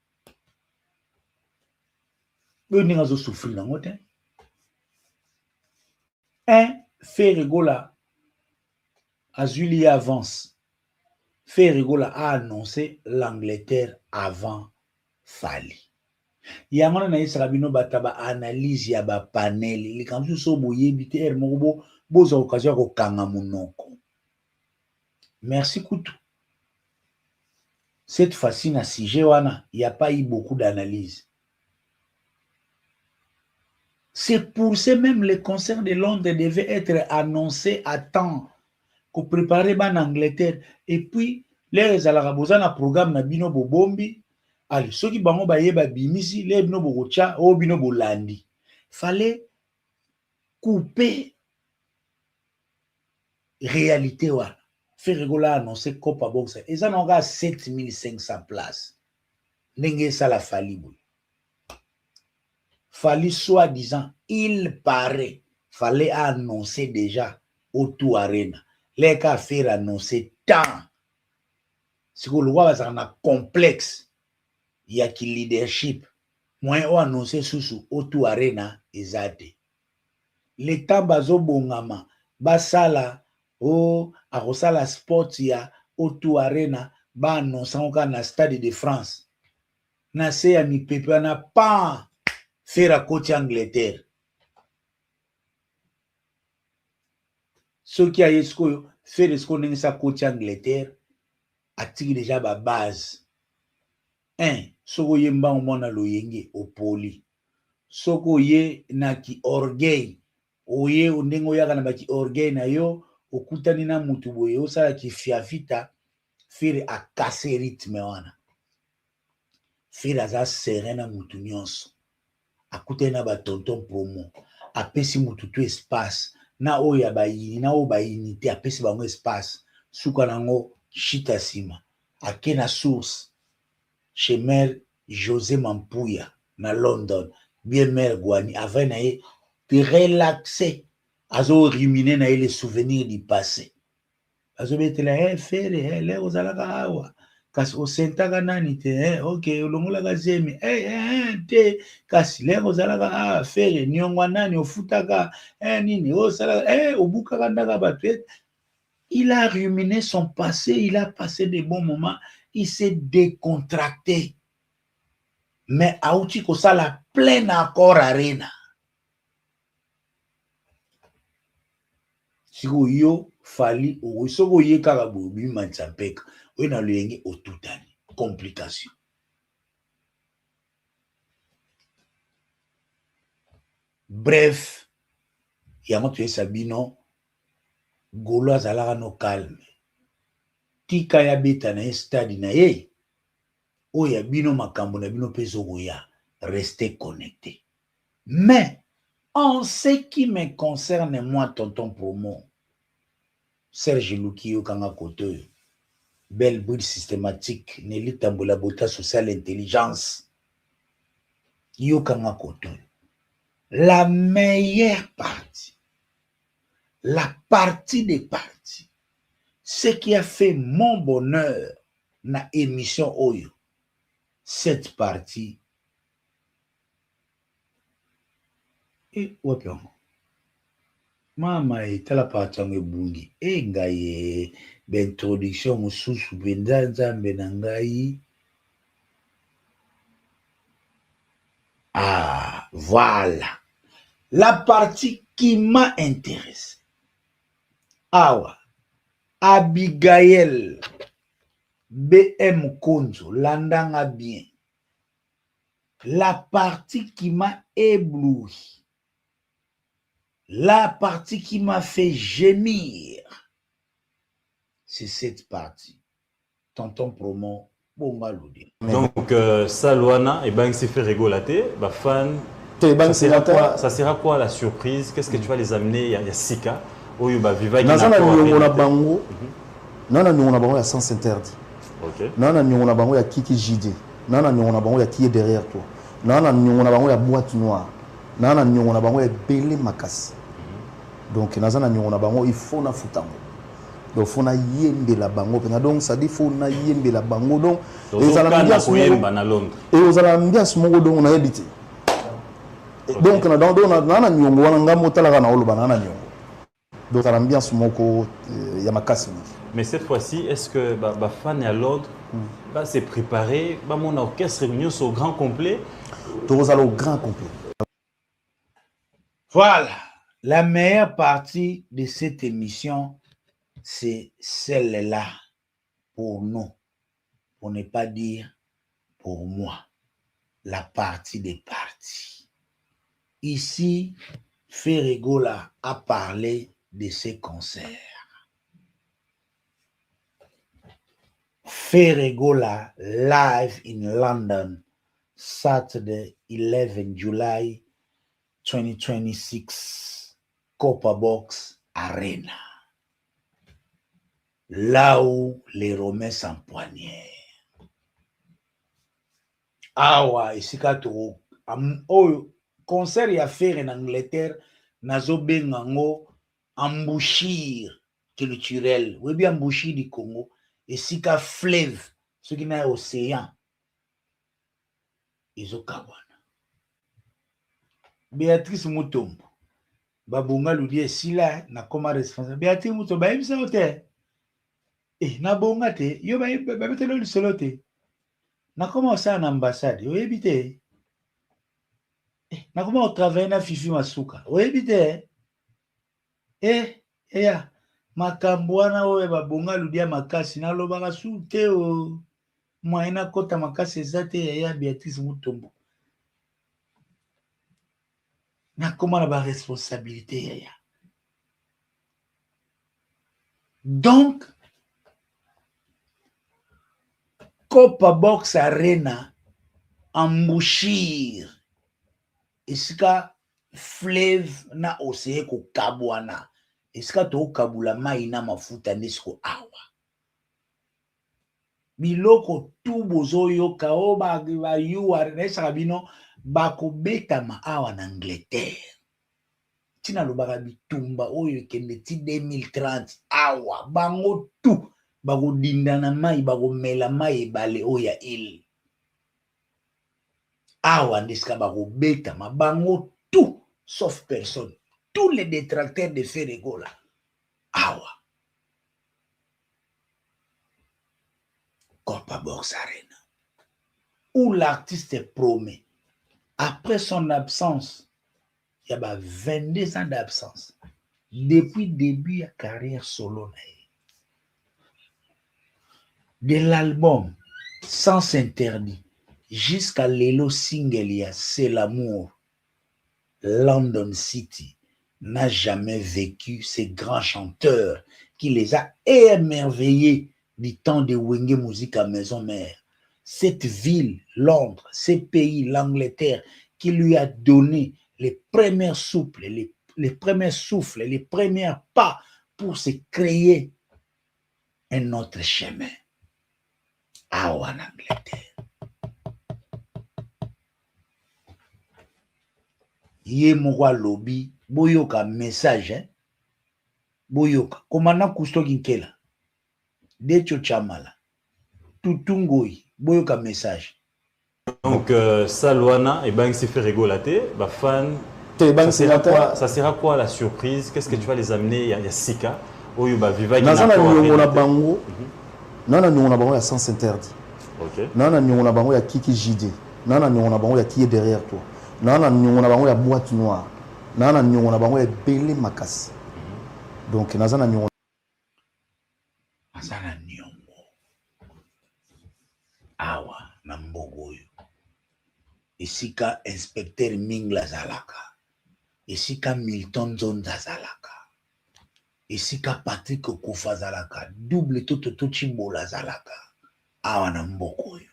Boni ngazo souffrir na ngote. Ferre Gola Azuli avance. Ferre Gola a annoncé l'Angleterre avant Fali. Yamana na isra bino bataba analyse ya ba panel li kamsu so boyebi te moko boza occasion ko kanga munoko. Merci Koutou. Cette fois-ci na sujet wana il y a pas eu beaucoup d'analyse. C'est pour ça même les concerts de Londres devaient être annoncés à temps pour préparer ban Angleterre et puis les alaraboza na programme na bino bobombi. Allez, ceux qui bango bayeba bimisi les bino bokocha o bino bolandi. Fallait couper réalité wana Ferregola a annoncé Copa Box et ça n'a pas 7500 places ndenge ça la Fali boy Fali soi-disant il paraît fallait annoncer déjà au Arena les cas faire annoncer tant si vous le voyez ça un complexe il y a qui leadership moins ou annoncer sous au Arena ezate l'état bazo bongama basala o akosala sport ya au Arena ba annoncer oka na Stade de France na se ya mipepe na pas faire à côté Angleterre ce qui a esco faire esco ndenge sa côté Angleterre atiki déjà ba base soko ye mba mona loyenge opoli soko ye na ki orgueil oye ndenge oyaka na baki orgueil na yo okutani na mutu boye osala ki fiafita faire akase rythme wana faire aza serein na mutu nyonso akutani na batonton promo apesi mutu to espace na oyo ya bayini na oyo bayini te apesi bango espace suka nango shita nsima ake na source chez mère José Mampuya na London bien mère Gwani avant na ye de relaxer azo ruminer na ye les souvenirs du passé azo betela fere le ozalaka awa kasi osentaka nani te ok olongolaka zemi te kasi le ozalaka fere niongo nani ofutaka nini osalaka obukaka ndaka bato il a ruminé son passé il a passé de bons moments il s'est décontracté mais auti kosala plein accord Arena siko yo Fali soko ye kaka bobi mantsapeka oyo na loyenge otutani complication bref yango toyesa bino Golo azalaka no calme tika ya beta na ye stade na ye oyo ya bino makambo na bino mpe ezokoya restez connecté mais en ce qui me concerne moi tonton promo Serge Luki yokanga kote oyo belle bride systématique Nelly Tambola Bota social intelligence yokanga kote oyo la meilleure partie la partie des parties ce qui a fait mon bonheur na émission oyo cette partie et wapi yango mama etala parti yango ebungi ngai baintroduction mosusu mpenza nzambe na ngai voilà la partie qui m'a intéressé awa Abigail BM Konzo landanga bien la partie qui m'a ébloui la partie qui m'a fait gémir c'est cette partie tonton promo bongaludi donc Salwana et Bang s'est fait rigoler bah fan ça sera quoi la surprise qu'est-ce que tu vas les amener il y a Sika oyo ba viva na bango nana nyongo na bango ya sens interdit OK nana nyongo na bango ya Kiki JD nana nyongo na bango ya qui est derrière toi nana nyongo na bango ya boîte noire nana nyongo na bango ya belé makasi donc nazana nyongo na bango il faut na futango donc faut na yembe la bango donc ça dit faut na yembe la bango donc et ça la ambiance yemba na Londres et aux ambiance moko donc on a habité donc na nyongo wana ngamo talaka na oloba na nyongo donc l'ambiance moko ya makasi mais cette fois-ci est-ce que ba fan à Londres ba s'est préparé ba mon orchestre réunion au grand complet tous allons au grand complet voilà la meilleure partie de cette émission c'est celle-là pour nous pour ne pas dire pour moi la partie des parties ici Ferregola a parlé de ses concerts. Ferregola live in London, Saturday 11 July 2026, Copa Box Arena. là où les Romains s'empoignaient. Awa, esika to concert ya faire en Angleterre, nazo bengango embouchure culturelle. Oui, bien embouchure du Congo, esika fleuve, ce qui n'a océan. Izo kabwana. Béatrice Mutombo, babunga ludi esila na koma responsable. Béatrice Mutombo, ba yebisa hotel. Na bonga te, yo ba betelo lisolo te. Na koma osala na ambassade, oyebi te. Na koma otravaille na Fifi Masuka, oyebi te. Ya makambo wana oyo babonga ludia makasi nalobaka su te o mwaye nakota makasi eza te yaya Béatrice Mutombo. Nakoma na baresponsabilité yaya. Donc Copa Box Arena embouchure esika fleuve na océan kokabwana esika tokabula mai na mafuta ndesiko awa biloko tu bozoyoka o bayuwa naesaka bino bakobetama awa na Angleterre ntina lobaka bitumba oyo ekende ti 2030 awa bango tu bakodinda na mai bakomela mai ebale oyo ya ile awa ndesika bakobetama bango tout sauf personne tous les détracteurs de Ferregola awa Copa Box Arena où l'artiste promet après son absence il y a 22 ans d'absence depuis début de carrière solo de l'album Sens Interdit jusqu'à l'élo single C'est l'amour. London City n'a jamais vécu ces grands chanteurs qui les a émerveillés du temps de Wenge Musique à Maison Mère. Cette ville, Londres, ce pays, l'Angleterre, qui lui a donné les premiers souffles, les premiers pas pour se créer un autre chemin. Ah, en Angleterre. Ye mwa lobby boyoka message boyoka komana Kusto Kinkela Decho Chamala Tutungoi boyoka message donc Salwana et Bang s'est fait rigolater bah fan ça sera quoi la surprise, qu'est-ce que tu vas les amener, il y a Sika oyo ba viva qui na bango nana nyongo bango ya Sens Interdit. OK nana nyongo bango ya Kiki JD nana nyongo bango ya qui est derrière toi nana nyongo bango ya Boîte Noire nana nyongo bango ya Belé Makasi. Donc nazana nyongo awa na mbogo oyo esika inspecteur Mingla zalaka esika Milton Zonza zalaka esika Patrick Okufa zalaka double toto Chimbola zalaka awa na mbogo oyo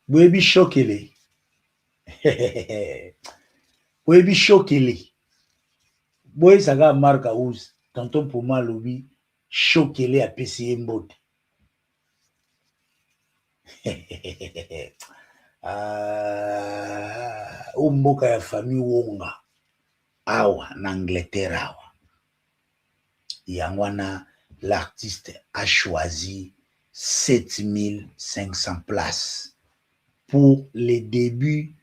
Webi Shokele Webi Shokele Boy saga marka ouz tonton pour moi lobi Shokele a PCM mbote mboka ya famille Wonga awa na Angleterre awa yangwana l'artiste a choisi 7500 places pour les débuts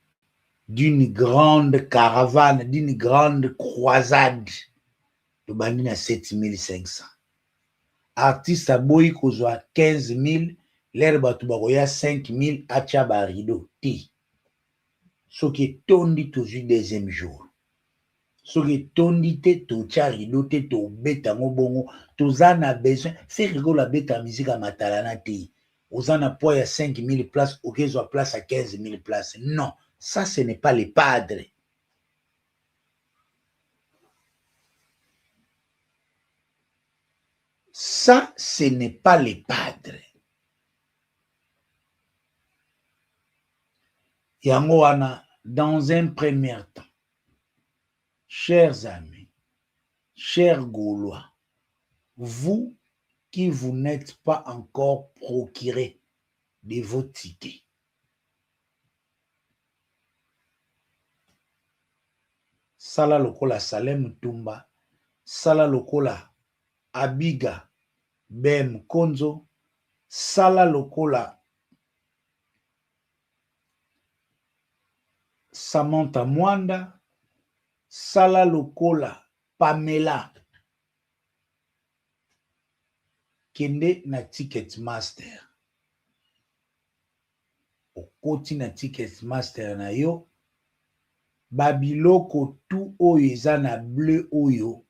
d'une grande caravane, d'une grande croisade. Le bandit à 7500. Artiste à boy kozwa 15 000, l'air batubaroya 5 000 à Tchabarido. Ti. Ce qui est tondi toujours deuxième jour. Ce qui est tondi te to Tcharido te to beta ngobongo. Tozana besoin. Faire rigoler la beta musique à matalana ti. Ozana poids à 5 000 places, ok, soit place à 15 000 places. Non. Ça, ce n'est pas les padres. Ça, ce n'est pas les padres. Yango wana, dans un premier temps, chers amis, chers Gaulois, vous qui vous n'êtes pas encore procuré de vos tickets, sala lokola Salem Tumba, sala lokola Abiga Bem Konzo, sala lokola Samantha Mwanda, sala lokola Pamela, kende na Ticketmaster. Okoti na Ticketmaster na yo, babiloko tu oyo eza na bleu oyo,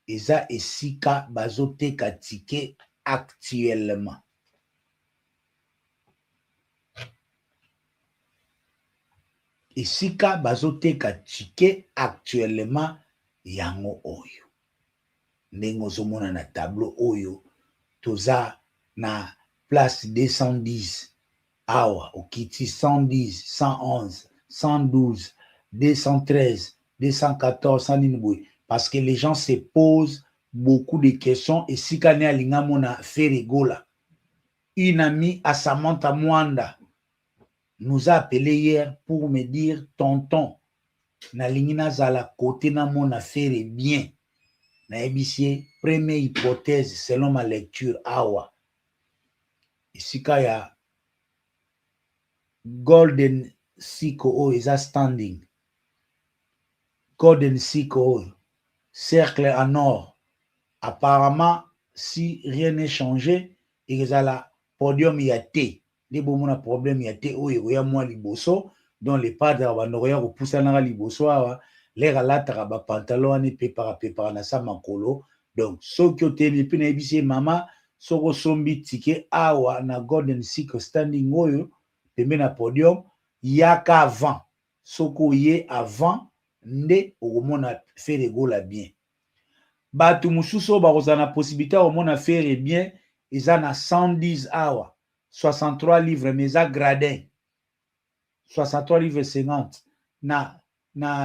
eza esika bazoteka ticket actuellement. Esika bazoteka ticket actuellement yango oyo. Ndenge ozomona na tableau oyo, toza na place 210. Awa, okiti 110, 111, 112, 213, 214, 109. Parce que les gens se posent beaucoup de questions. Et si kane alinga mona Ferregola, une amie à Samantha Mwanda nous a appelé hier pour me dire, tonton, na lingina zala côté na mona Ferre bien. Na ebisie, première hypothèse selon ma lecture, awa. Ici kaya Golden Siko is a standing. Golden Siko, cercle en or. Apparemment, si rien n'est changé, il y a la podium yate. Les bon a problème yate ou il y a moins liboso, dont les padres va n'aurait au poussana liboso, l'air à la taraba pantalon et pépara na sa makolo. Donc, ceux qui ont été puis n'ébissé maman, soko sombi ticket awa na Golden Siko standing oyo. Pembe na podium, yaka avant. Soko ye avant, nde okomona Ferregola bien. Batu mususu bakoza na possibilité okomona Ferre bien, eza na 110 awa, 63 livres, mais eza gradin. 63 livres 50. Na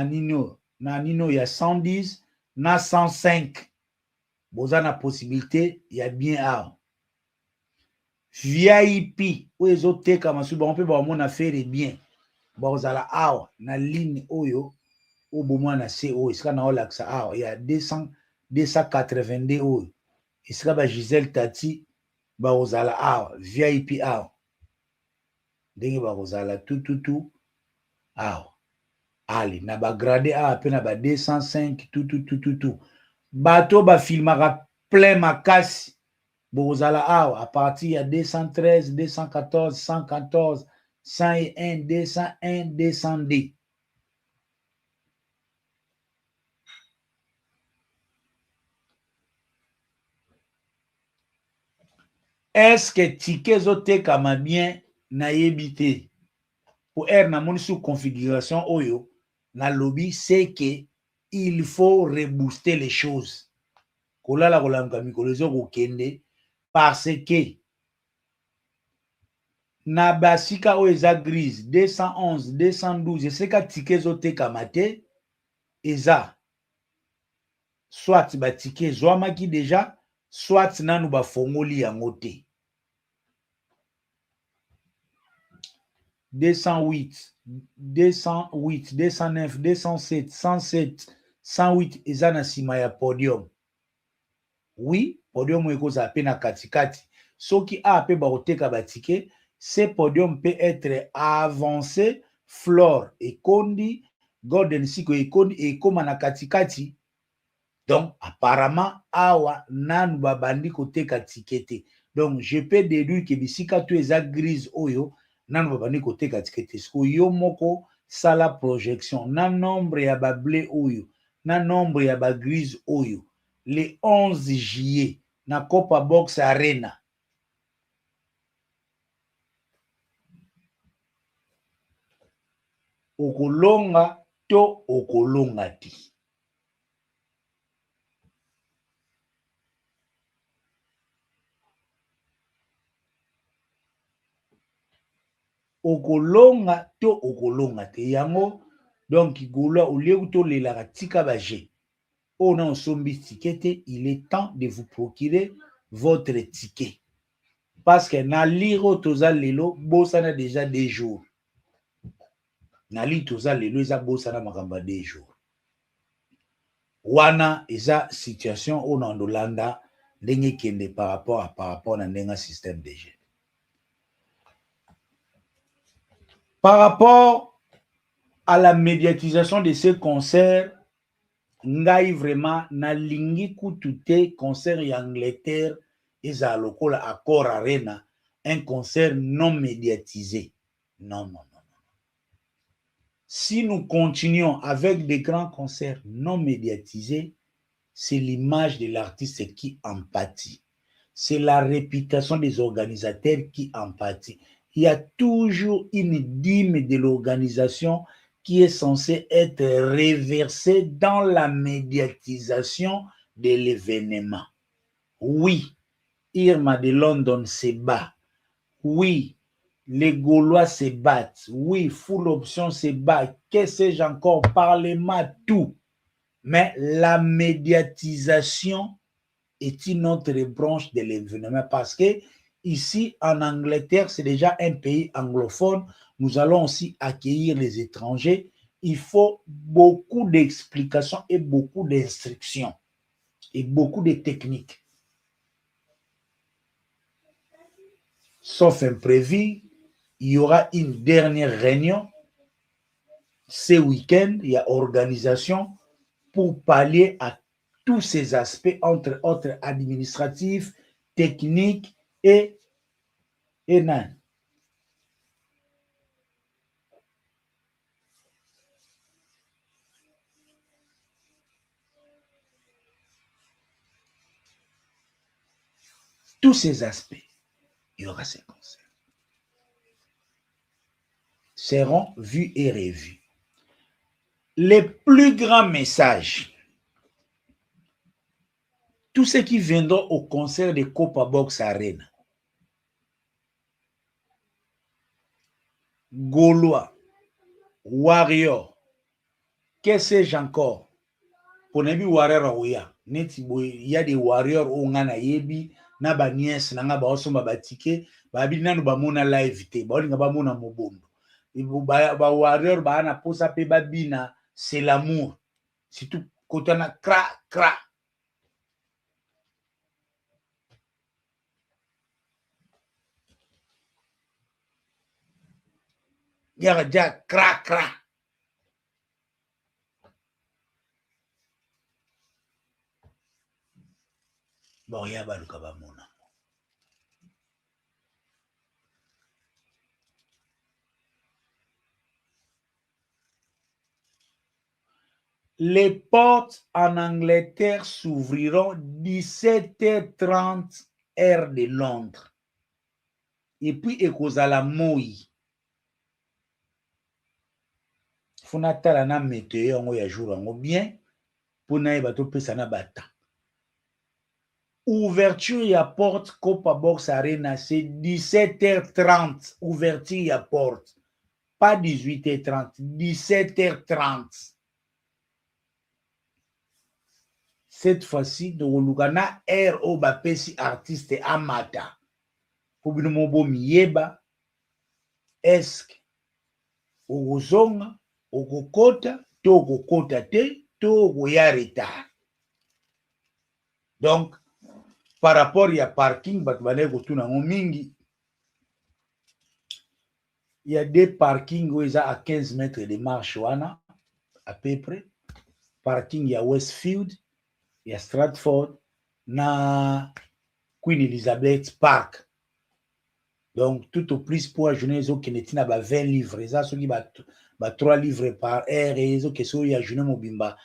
nino ya 110, na 105. Boza na possibilité, ya bien awa. VIP oyo ezoteka masuba on peut ba mona Ferre bien bazala awa na ligne oyo o bomwa na C oyo esika na olaksa awa ya 282 oyo esika ba Gisèle Tati bazala awa VIP awa ndenge bazala tout awa ali na ba gradé awa pe na ba 205 tout bato ba filmaka plein makasi Bozala à partir de 213, 214, 114, 101, 201, 202. Est-ce que ticket zote kama bien na yebite? Pour être na moni sous configuration oyo, na lobby, c'est que il faut rebooster les choses. Kolala kolanga mikolozo kokende. Parce que na basika o eza grise 211 212 eseka ticket zote kamate eza soit ba ticket zwamaki déjà soit nanu ba fongoli yango te 208 208 209 207 107 108 eza na sima ya podium. Oui, podium ekoza pe na katikati. Soki a pe ba oteka ba ticket, ce podium peut être avancé, Flore et Kondi, Golden Siko et Kondi et koma na katikati. Donc apparemment awa nanu ba bandi koteka ticket. Donc je peux déduire que bisika tu eza grise oyo nanu ba bandi koteka ticket. Sko yo moko sala projection na nombre ya ba blé oyo, na nombre ya ba grise oyo. Le 11 juillet na Copa Box Arena. Okolonga to okolonga ti. Okolonga to okolonga te. Yango Donc, Gaulois, au lieu où les laratika bagé, on a un sombi ticket, il est temps de vous procurer votre ticket. Parce que na liro toza lelo, bossa na déjà des jours. Na li toza lelo, eza bossa na makamba des jours. Wana, eza situation on en Hollanda, ndenge kende par rapport na ndenga système de jeu. Par rapport à la médiatisation de ces concerts, ngai vraiment na lingi kutute concert en Angleterre eza lokola Accor Arena, un concert non médiatisé. Non, non, non. Si nous continuons avec des grands concerts non médiatisés, c'est l'image de l'artiste qui en pâtit. C'est la réputation des organisateurs qui en pâtit. Il y a toujours une dîme de l'organisation qui est censée être réversée dans la médiatisation de l'événement. Oui, Irma de London se bat. Oui, les Gaulois se battent. Oui, Full Option se bat. Qu'est-ce que j'ai encore parlé, tout. Mais la médiatisation est une autre branche de l'événement parce que ici en Angleterre, c'est déjà un pays anglophone. Nous allons aussi accueillir les étrangers. Il faut beaucoup d'explications et beaucoup d'instructions et beaucoup de techniques. Sauf imprévu, il y aura une dernière réunion ce week-end. Il y a organisation pour pallier à tous ces aspects, entre autres administratifs, techniques et non. Tous ces aspects, il y aura ces concerts, seront vus et revus. Les plus grands messages, tous ceux qui viendront au concert de Copa Box Arena, Gaulois, Warrior, qu'est-ce que j'ai encore? Pour ne pas Warrior, il y a des Warriors où on a yebi, na ba nièce, na ba osoma ba ticket, ba bi nanu ba mona live te, ba linga ba mona mobondo. Ba Warrior ba na posa pe ba bina, c'est l'amour. Surtout quand on a cra. Déjà cra. Bon, il y a ba luka ba mona. Les portes en Angleterre s'ouvriront 17h30 heure de Londres. Et puis, ekozala moi. Funa tala na météo yango ya jour yango bien pour na bato pesa na bata. Ouverture ya porte Copa Box Arena, c'est 17h30. Ouverture ya porte. Pas 18h30, 17h30. Cette fois-ci, nous avons air au bapesi artiste amata. Pour nous mobo mieba, est-ce ozonga, okokota, to okokota te, to okoya retard. Donc, par rapport à parking, il y a des parkings où ils sont à 15 mètres de marche, à peu près. Parking à Westfield, il y a Stratford, na Queen Elizabeth Park. Donc, tout au plus pour la journée, ils ont 20 livres. Ils ont 3 livres par heure et ils ont une journée mobimba.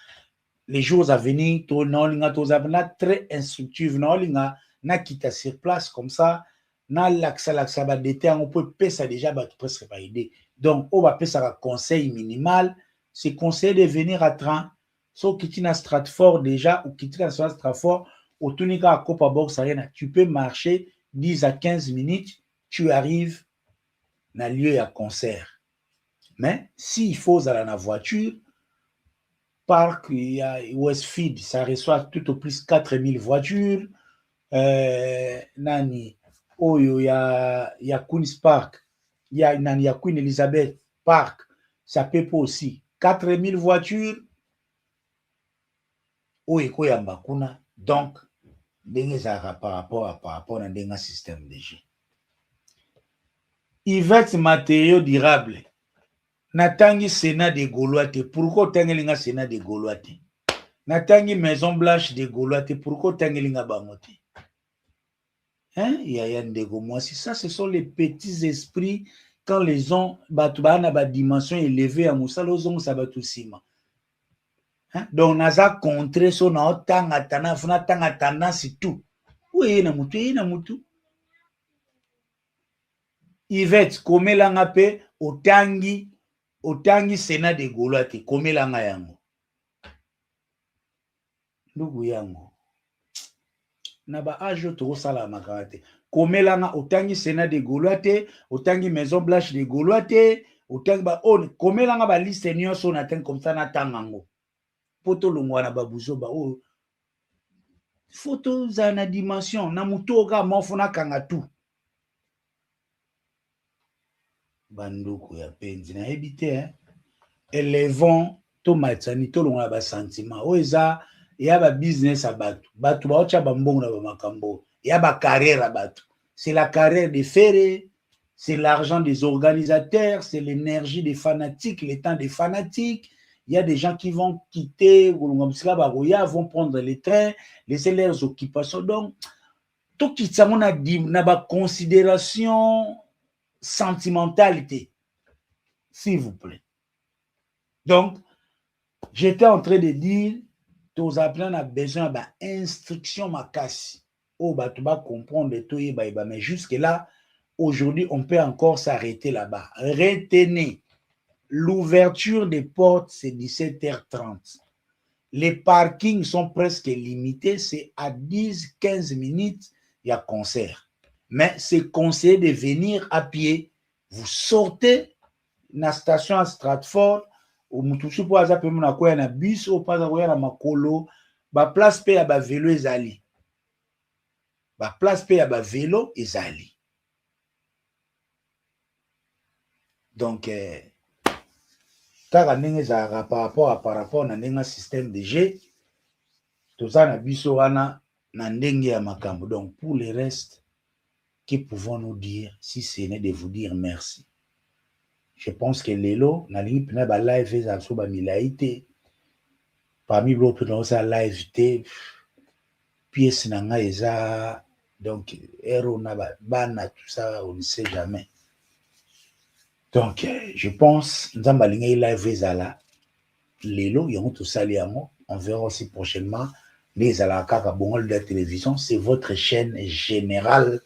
Les jours à venir, tu as très instructif, na quitte sur place comme ça, na l'axa d'été, on peut payer ça déjà presque pas idée. Donc, on va payer ça un conseil minimal, c'est conseil de venir à train, sauf que tu n'as Stratford déjà, ou que tu n'as Stratford, au Tunica à Copa Box Arena, tu peux marcher 10 à 15 minutes, tu arrives dans le lieu à concert. Mais s'il faut aller la voiture, parc, il y a Westfield, ça reçoit tout au plus 4000 voitures. Nani, Oyo, il y a Queen's Park, il y a Queen Elizabeth Park, ça peut pas aussi. 4000 voitures, Oyo, Yamba Kuna. Donc, par rapport à un système de jeu. Yvette matériaux durables. Natangi Sénat de Gaulois. Pourquoi tangelinga Sénat de Gaulois? Natangi Maison Blanche de Gaulois. Pourquoi tangelinga Bangote? Hein? Moi, si ça, ce sont les petits esprits quand les gens batubana ba dimension élevée à Moussa Lozong Sabatusima. Hein? Donc, naza contre son tanga tana funa tanga tendance tout. Oui, na mutu. Yvette, komelanga pe otangi Sénat de Gaulois te komelanga yango. Ndugu yango. Na ba ajo to sala makarate. Komelanga otangi Sénat de Gaulois te, otangi Maison Blanche de Gaulois te, otangi ba on komelanga ba liste nyonso na ten comme ça na tangango. Poto longwa na babuzo ba o photo za na dimension na mutoka mofuna kanga tu. Banduku ya penzi na ebite élevons to matani to longa ba sentiment o eza ya ba business abatu batu ba ocha bambongo na ba makambo ya ba carrière abatu. C'est la carrière des ferrés, c'est l'argent des organisateurs, c'est l'énergie des fanatiques, le temps des fanatiques. Il y a des gens qui vont quitter, vont prendre les trains, laisser leurs occupations. Donc, tout qui n'a pas considération sentimentalité, s'il vous plaît. Donc, j'étais en train de dire, tous appelants ont besoin d'instruction ma casse. Oh, bah, tu vas comprendre tout, mais jusque-là, aujourd'hui, on peut encore s'arrêter là-bas. Retenez. L'ouverture des portes, c'est 17h30. Les parkings sont presque limités, c'est à 10-15 minutes, il y a concert. Mais c'est conseillé de venir à pied. Vous sortez na station à Stratford, au Mutusu pour aza pe mona koya na bus ou pas koya na makolo, ba place pe ya ba vélo ezali. Ba place pe ya ba vélo ezali. Donc kaka ndenge ezalaka par rapport na ndenge système de jeu toza na biso wana na ndenge ya makambo. Donc pour le reste, que pouvons-nous dire si ce n'est de vous dire merci? Je pense que lelo nalingi pena ba live eza so ba milaite parmi blo pena osa live te pièce na nga eza donc hero na ba bana tout ça on ne sait jamais. Donc je pense nzamba lingi live ezala lelo yango to sali yango, on verra aussi prochainement les alaka bongol de la télévision, c'est votre chaîne générale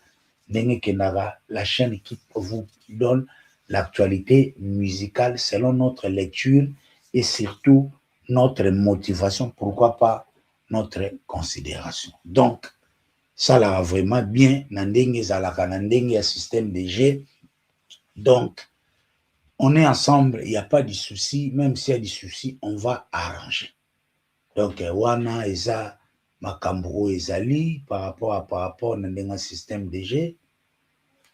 ndenge kenara, la chaîne qui vous donne l'actualité musicale selon notre lecture et surtout notre motivation, pourquoi pas notre considération. Donc, ça là vraiment bien, nandenge zalaka, nandenge ya système de jeu. Donc, on est ensemble, il n'y a pas de souci, même s'il y a des soucis, on va arranger. Donc, wana eza makambo ezali par rapport nandenge système de jeu,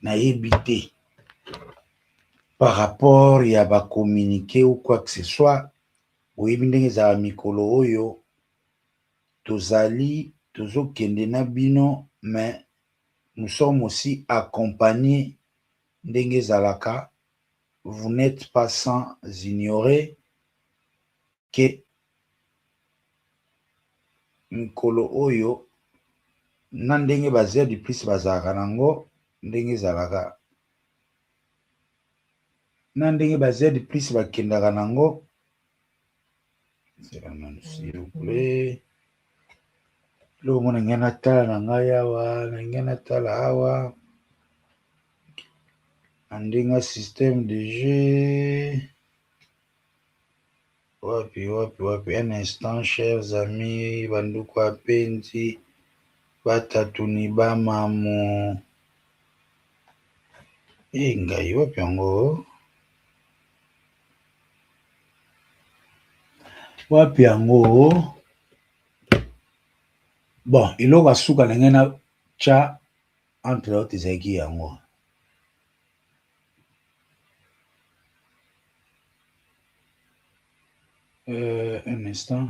na yebite. Par rapport à ba communiquer ou quoi que ce soit, oui, ndenge za mikolo oyo tozali tozokende na bino, mais nous sommes aussi accompagnés ndenge zalaka. Vous n'êtes pas sans ignorer que mikolo oyo na ndenge bazia du plus bazalaka nango ndenge zalaka. Na ndenge bazia de plus bakendaka nango, s'il vous plaît. Lo mona ngena tala na ngai awa, ngena tala awa. Andinga système de jeu. Wapi. Un instant, chers amis, banduku apenzi, batatuni bamamu. Ngai wapi yango? wapi yango bon eloko asuka na ngai na tya entre autres ezalaki yango un instant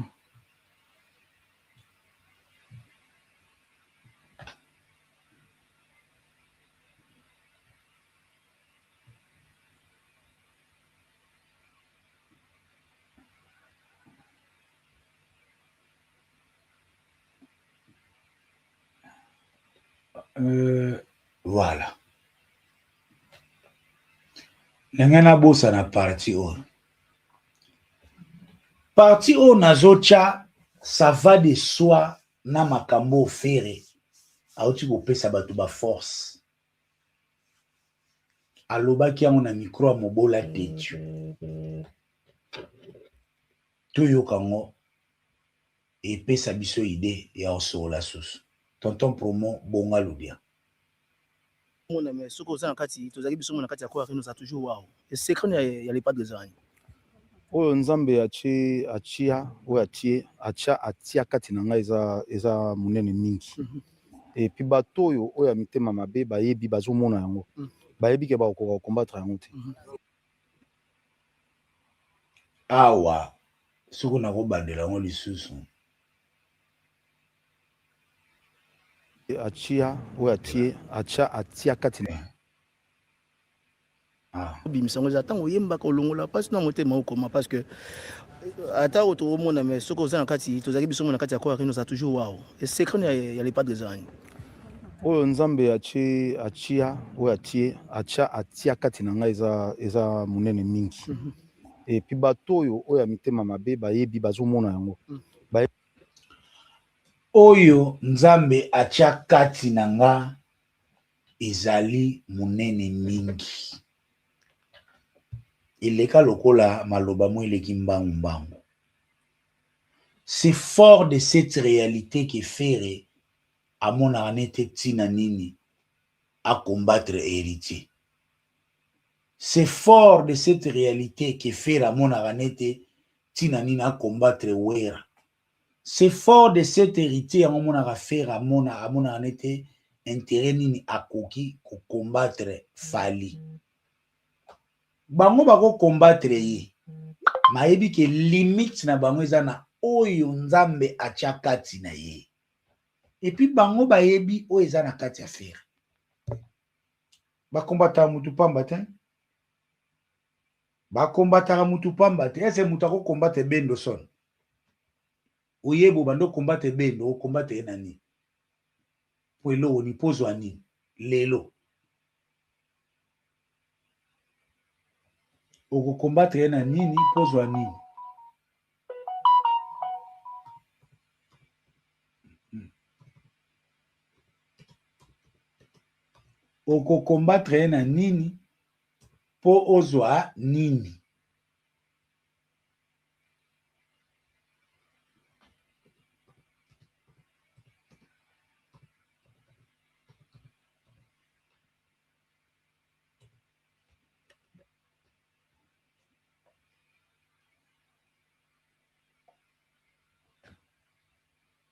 voilà ndenge nabosana parti oyo parti oyo nazotya ça va de soi na makambo ofere auti kopesa bato baforce alobaki yango na mikro ya mobola tetu toyoka ngo epesa biso ide ya osola susu tonton promo bonga lobia mona mais soki oza na kati tozalaki biso mona kati ya koya nous a toujours wow et secret ya les pas de zani oyo nzambe achia oyo atia kati na ngai eza monene mingi et puis bato oyo ya mitema mabe bayebi bazomona yango bayebi ke bakokoka combattre yango te awa soki nakobandela yango lisusu achia oyo atia kati bimisango eza ntango oyembaka olongola mpasi nango te maokoma parce que ata oyo toomona mais soki oza na kati tozalaki biso mona kati ya koya nous a toujours wow et secret ya les pas de zani oyo nzambe atia kati na ngai eza monene mingi et puis bato oyo ya mitema mabe bayebi bazomona yango oyo nzambe atia kati na nga ezali monene mingi eleka lokola maloba mo eleki mbangu c'est fort de cette réalité que Fere amonaka nete ntina nini à combattre héritier. C'est fort de cette réalité que Fere amonaka nete ntina nini à combattre wera. C'est fort de cette héritier amonaka Fere amonaka nete intérêt nini akoki ko combattre Fali. Bango bako combattre ye. Mayebi ke limite na bango eza na oyo nzambe atia kati na ye. Et puis bango bayebi oyo eza na kati ya Fere. Bakombataka mutu pamba te. Bakombataka mutu pamba te. Ese mutu ako combattre bendo son. Oyebo bando combattre bendo, o combattre nani. Po elo ni pozo ani lelo. Oko combattre na nini pozo ani. Oko combattre na nini po ozwa nini.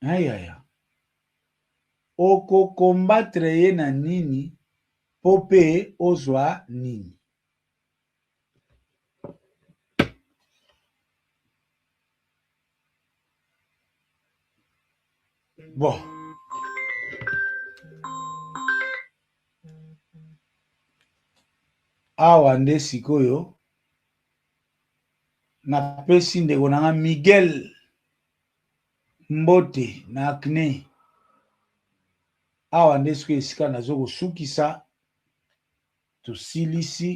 Aya. Oko combattre ye na nini po pe ozwa nini. Bon. Awa nde sikoyo napesi ndeko nanga Miguel Mbote na Acne. Awa nde sikoyo esika nazo kosukisa tosilisi